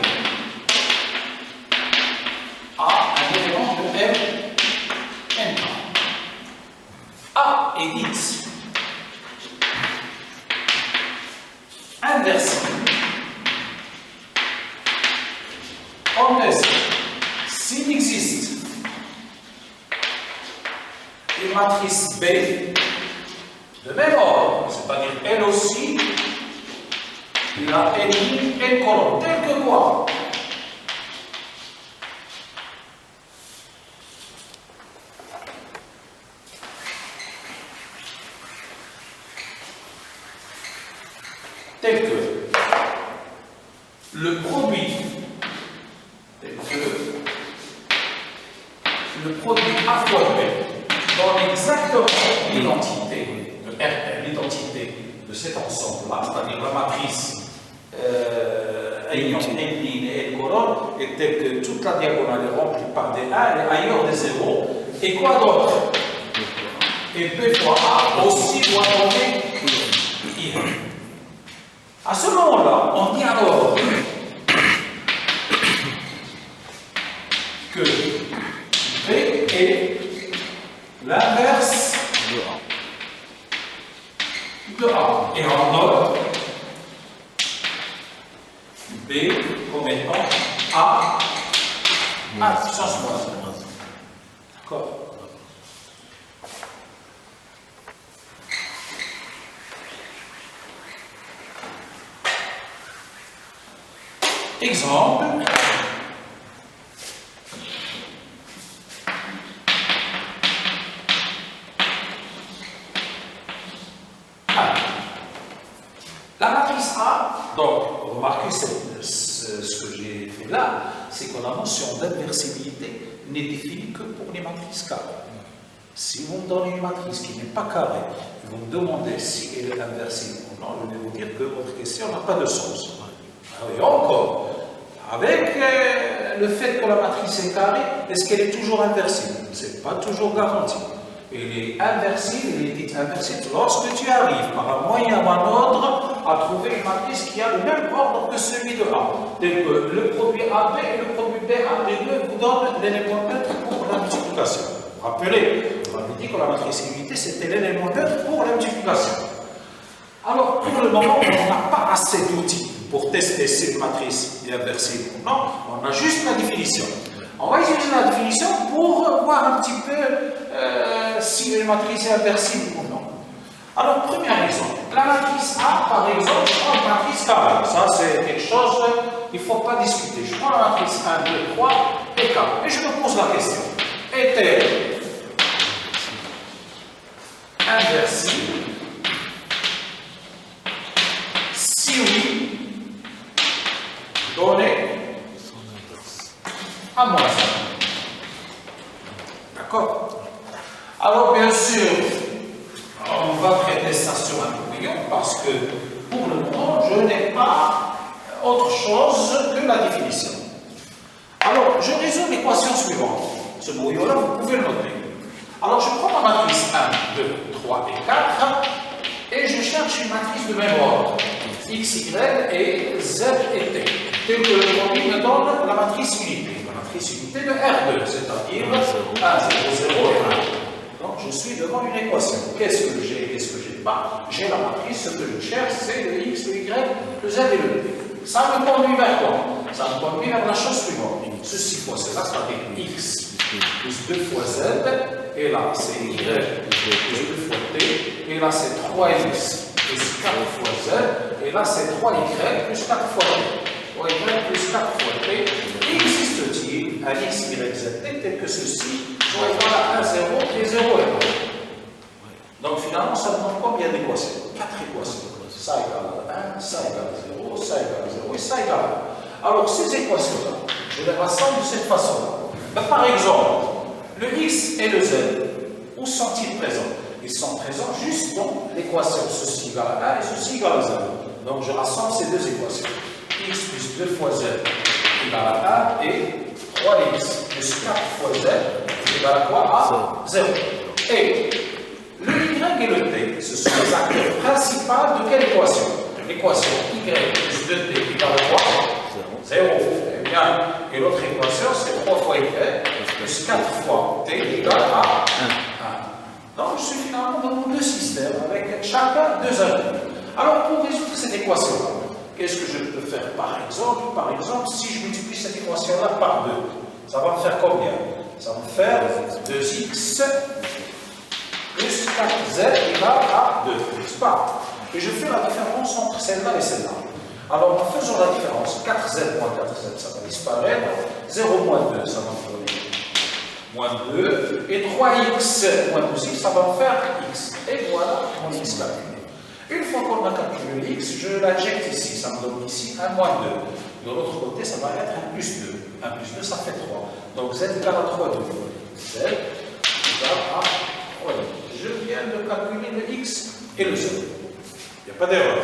A un élément de m n. A est x inversé. On laisse, s'il existe une matrice B de même ordre, c'est-à-dire elle aussi, il a n ligne, n colonne, tel que quoi? Tel que le produit A fois B donne exactement l'identité de R, l'identité de cet ensemble-là, c'est-à-dire la matrice ayant n ligne et n colonne, et telle que toute la diagonale est remplie par des 1, elle est ailleurs des 0, et quoi d'autre? Et B fois A aussi doit donner I. À ce moment-là, on dit alors que B est l'inverse de A. Et on note B comme étant A puissance moins 1. D'accord? Exemple. La matrice A, donc, remarquez ce que j'ai fait là, c'est que la notion d'inversibilité n'est définie que pour les matrices carrées. Si vous me donnez une matrice qui n'est pas carrée, et vous me demandez si elle est inversible ou non, je vais vous dire que votre question n'a pas de sens. Et encore, avec le fait que la matrice est carrée, est-ce qu'elle est toujours inversible? Ce n'est pas toujours garanti. Elle est inversible, elle est dite inversible lorsque tu arrives par un moyen ou un autre à trouver une matrice qui a le même ordre que celui de A. Tel que le produit AB et le produit BA, les deux vous donnent l'élément neutre pour la multiplication. Rappelez, on avait dit que la matrice unité c'était l'élément neutre pour la multiplication. Alors, pour le moment, on n'a pas assez d'outils pour tester si une matrice est inversible ou non, on a juste la définition. On va utiliser la définition pour voir un petit peu si une matrice est inversible ou non. Alors, premier exemple, la matrice A, par exemple, je prends une matrice carrée. Ça, c'est quelque chose qu'il ne faut pas discuter. Je prends la matrice 1, 2, 3 et 4. Et je me pose la question. Est-elle inversible? Si oui, donnez à moins 1. D'accord? Alors, bien sûr, parce que pour le moment, je n'ai pas autre chose que la définition. Alors, je résous l'équation suivante. Ce brouillon-là, vous pouvez le noter. Alors, je prends ma matrice 1, 2, 3 et 4 et je cherche une matrice de même ordre. X, Y et Z et T. Tel que le produit me donne la matrice unité. La matrice unité de R2, c'est-à-dire 1, 0, 0 et 1. Donc, je suis devant une équation. Qu'est-ce que j'ai, qu'est-ce que j'ai pas? J'ai la matrice, ce que je cherche, c'est le X, le Y, le Z et le T. Ça me conduit vers quoi? Ça me conduit vers la chose suivante. Ceci fois cela, c'est-à-dire X plus 2 fois Z, et là c'est Y plus 2 fois T, et là c'est 3X plus 4 fois Z, et là c'est 3Y plus 4 fois T. 3Y plus 4 fois T. Existe-t-il un X, Y, Z, T tel que ceci soit égal à 1, 0 et 0 et 1? Donc finalement, ça demande combien d'équations? 4 équations. Ça égale à 1, ça égale à 0, ça égale à 0 et ça égale à 1. Alors ces équations-là, je les rassemble de cette façon-là. Ben, par exemple, le X et le Z, où sont-ils présents? Ils sont présents juste dans l'équation ceci égale à 1 et ceci égale à 0. Donc je rassemble ces deux équations. X plus 2 fois Z égale à 1 et 3X plus 4 fois Z égale à quoi? À 0. Et le Y et le T, ce sont les acteurs principaux de quelle équation? L'équation Y plus 2T égale à quoi? 0. Eh bien, et l'autre équation, c'est 3 fois Y plus 4 fois T égale à 1. Donc, je suis finalement dans mon deux systèmes, avec chacun deux inputs. Alors, pour résoudre cette équation-là, qu'est-ce que je peux faire par exemple? Par exemple, si je multiplie cette équation-là par 2, ça va me faire combien? Ça va me faire 2x plus 4z égale à 2, n'est-ce pas? Et je fais la différence entre celle-là et celle-là. Alors, en faisant la différence, 4z moins 4z, ça va disparaître. 0 moins 2, ça va me donner moins 2. Et 3x moins 2x, ça va me faire x. Et voilà mon x calculé. Une fois qu'on a calculé le x, je l'injecte ici. Ça me donne ici 1 moins 2. De l'autre côté, ça va être 1 plus 2. 1 plus 2, ça fait 3. Donc z égale à 3 2. Z égale à 3 2. Je viens de calculer le x et le z. Il n'y a pas d'erreur.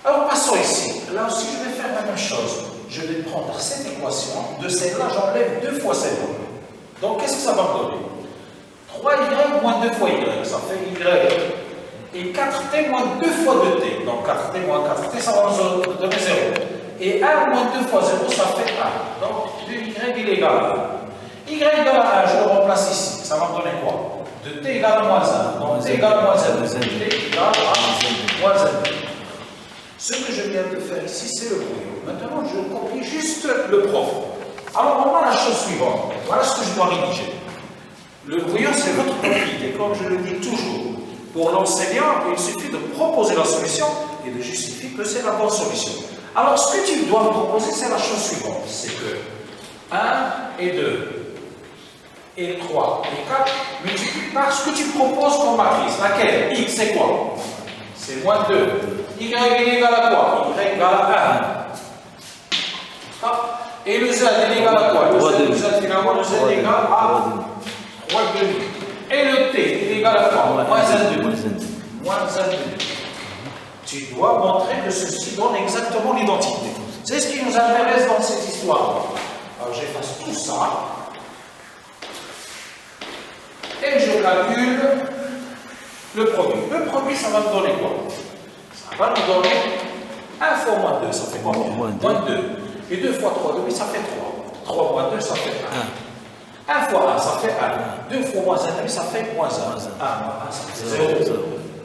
Alors passons ici. Là aussi, je vais faire la même chose. Je vais prendre cette équation. De celle-là, j'enlève 2 fois celle-là. Donc, qu'est-ce que ça va me donner? 3y moins 2 fois y, ça fait y. Et 4t moins 2 fois 2t. Donc, 4t moins 4t, ça va nous donner 0. Et 1 moins 2 fois 0, ça fait 1. Donc, 2y, il est égal à 1. y égale à 1, je le remplace ici. Ça va me donner quoi? 2t égale à moins 1. Donc, t égale à moins 1. t égale à moins 1. Ce que je viens de faire ici, c'est le brouillon. Maintenant, je copie juste le prof. Alors, on a la chose suivante. Voilà ce que je dois rédiger. Le brouillon, c'est votre copie. Et comme je le dis toujours, pour l'enseignant, il suffit de proposer la solution et de justifier que c'est la bonne solution. Alors, ce que tu dois me proposer, c'est la chose suivante. C'est que 1 et 2 et 3 et 4 multipliés par ce que tu proposes comme matrice. Laquelle? X, c'est quoi? C'est moins 2. Y est égal à quoi? Y égale à 1. Et le Z est égal à quoi? Le Z finalement, le Z est égal à 3 demi. Et le T est égal à quoi? Moins 1 demi. Moins 1 demi. Tu dois montrer que ceci donne exactement l'identité. C'est ce qui nous intéresse dans cette histoire. Alors j'efface tout ça. Et je calcule le produit. Le produit, ça va me donner quoi? Ça va nous donner 1 fois moins 2, ça fait combien? Moins 2. Et 2 fois 3 demi, ça fait 3. 3 moins 2, ça fait 1. 1 fois 1, ça fait 1. 2 fois moins 1 demi, ça fait moins 1. 1 moins 1, ça fait 0.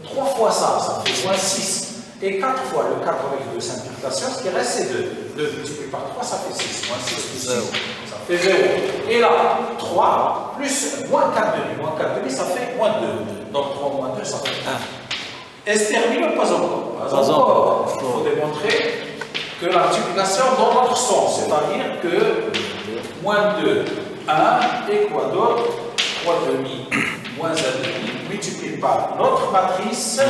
3 fois ça, ça fait moins 6. Et 4 fois le 4 avec 2 simplifications, ce qui reste, c'est 2. 2 multiplié par 3, ça fait 6. Moins 6 plus 6, ça fait 0. Et là, 3 plus moins 4 demi. Moins 4 demi, ça fait moins 2. Donc 3 moins 2, ça fait 1. Est-ce terminé ou pas encore? Pas encore. Il faut démontrer que la multiplication dans l'autre sens. C'est-à-dire que moins 2, 1, et quoi d'autre? 3 demi, moins 1 demi, multiplié par l'autre matrice.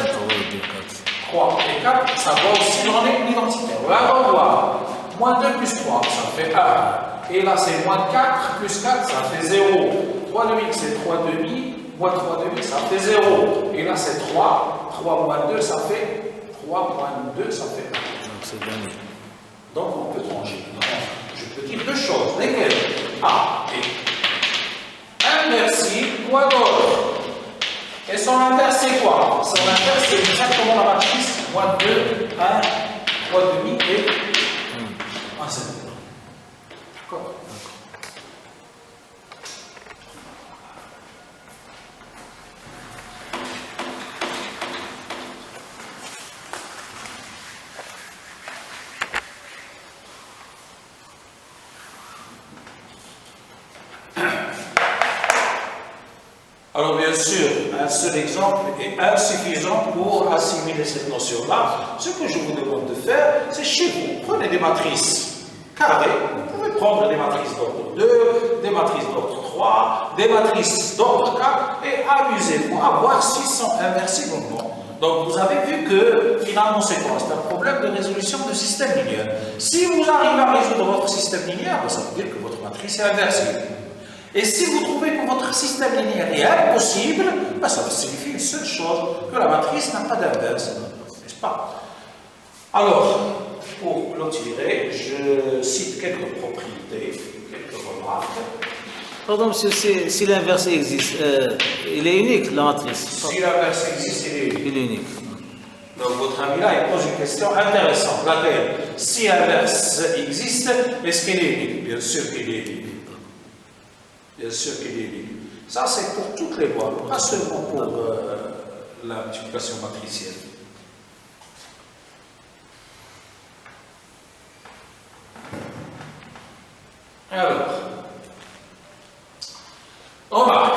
3 et 4, ça va aussi donner l'identité. On va voir. Moins 2 plus 3, ça fait 1. Et là, c'est moins 4 plus 4, ça fait 0. 3 demi, c'est 3 demi. Moins 3 demi, ça fait 0. Et là, c'est 3. 3 moins 2, ça fait 3 moins 2, ça fait 1. Donc c'est gagné. Donc on peut trancher. Donc, je peux dire deux choses. Lesquelles? A et inversible, quoi d'autre? Et son inverse c'est quoi? Son inverse c'est exactement la matrice moins 2, 1, 3 demi et 1 7. D'accord. Alors bien sûr, un seul exemple est insuffisant pour assimiler cette notion-là. Ce que je vous demande de faire, c'est chez vous, prenez des matrices carrées, vous pouvez prendre des matrices d'ordre 2, des matrices d'ordre 3, des matrices d'ordre 4, et amusez-vous à voir s'ils sont inversés ou non. Donc vous avez vu que finalement c'est quoi? C'est un problème de résolution de système linéaire. Si vous arrivez à résoudre votre système linéaire, ça veut dire que votre matrice est inversée. Et si vous trouvez que votre système linéaire est impossible, ben ça signifie une seule chose, que la matrice n'a pas d'inverse, n'est-ce pas? Alors, pour clôturer, je cite quelques propriétés, quelques remarques. Pardon, monsieur, si l'inverse existe, il est unique, la matrice. Si l'inverse existe, il est unique. Il est unique. Donc votre ami là, il pose une question intéressante. Laquelle? Si l'inverse existe, est-ce qu'il est unique? Bien sûr qu'il est unique. Bien sûr qu'il est unique. Ça, c'est pour toutes les voies, pas seulement pour la multiplication matricielle. Alors, remarque,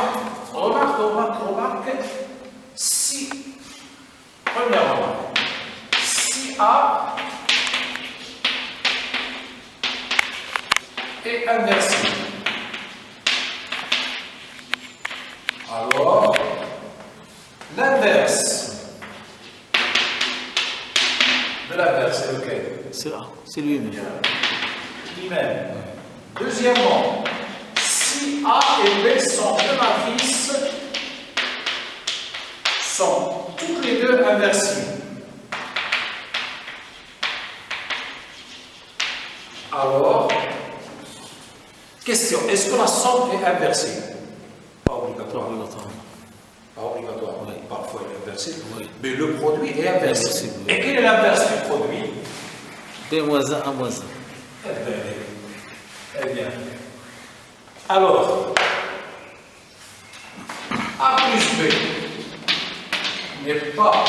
si, première remarque, si A est inversible, alors, l'inverse de l'inverse, c'est lequel? C'est A, c'est lui-même. Lui-même. Deuxièmement, si A et B sont deux matrices, sont toutes les deux inversibles. Alors, question, est-ce que la somme est inversible? Pas obligatoire. Pas obligatoire. Oui. Parfois il est inversible. Oui. Mais le produit est inversible. Oui. Et quel est l'inverse du produit? B moins 1, A moins 1. Eh bien. Alors, A plus B n'est pas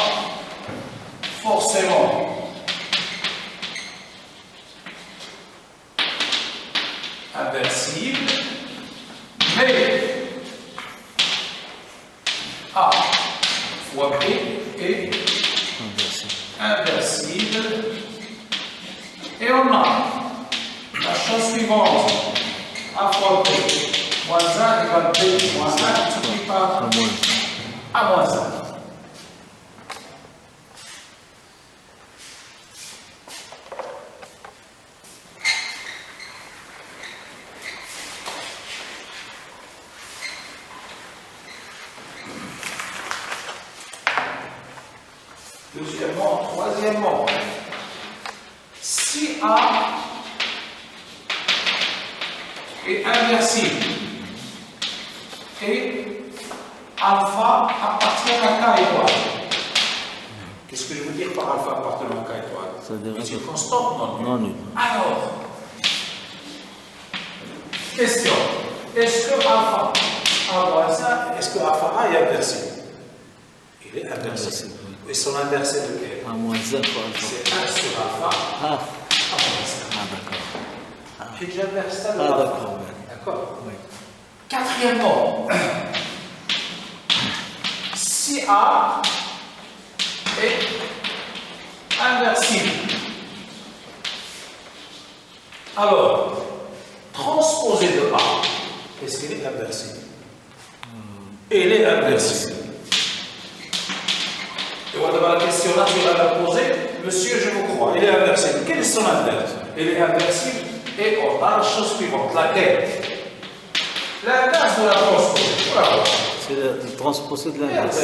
forcément inversible, mais A fois B est inversible. Et on a la chose suivante. A fois B moins 1 égale B moins 1 multiplié par A moins 1. Deuxièmement, troisièmement, si A est inversible et alpha appartient à K étoile. Qu'est-ce que je veux dire par alpha appartenant à K étoile? C'est une constante non nulle. Alors, question, est-ce que alpha A moins 1, est-ce que alpha A est inversible? Il est inversible. Et son inversé de quel? A moins 1 fois alpha. C'est 1 sur alpha. Ah, A moins 1. d'accord. Puis j'inverse ça de Ah, alpha. d'accord. D'accord. Oui. Quatrièmement, si A est inversible, alors, transposé de A, est-ce qu'il est inversible? Il est inversible. Et voilà la question là, tu vas la poser. Monsieur, je vous crois, il est inversible. Quel est son inverse? Il est inversible et on a la chose suivante. Laquelle? L'inverse de la transposée. Voilà. C'est le transposé de l'inverse.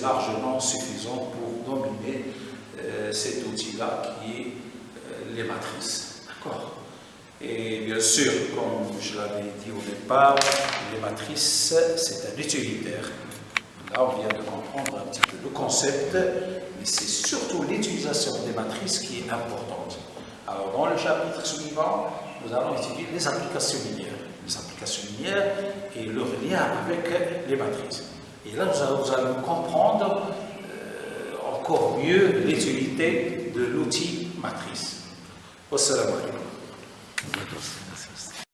largement suffisant pour dominer cet outil-là qui est les matrices. D'accord? Et bien sûr, comme je l'avais dit au départ, les matrices, c'est un utilitaire. Là, on vient de comprendre un petit peu le concept, mais c'est surtout l'utilisation des matrices qui est importante. Alors, dans le chapitre suivant, nous allons étudier les applications linéaires. Les applications linéaires et leur lien avec les matrices. Et là, vous allez comprendre encore mieux l'utilité de l'outil matrice. Wassalamu alaikum.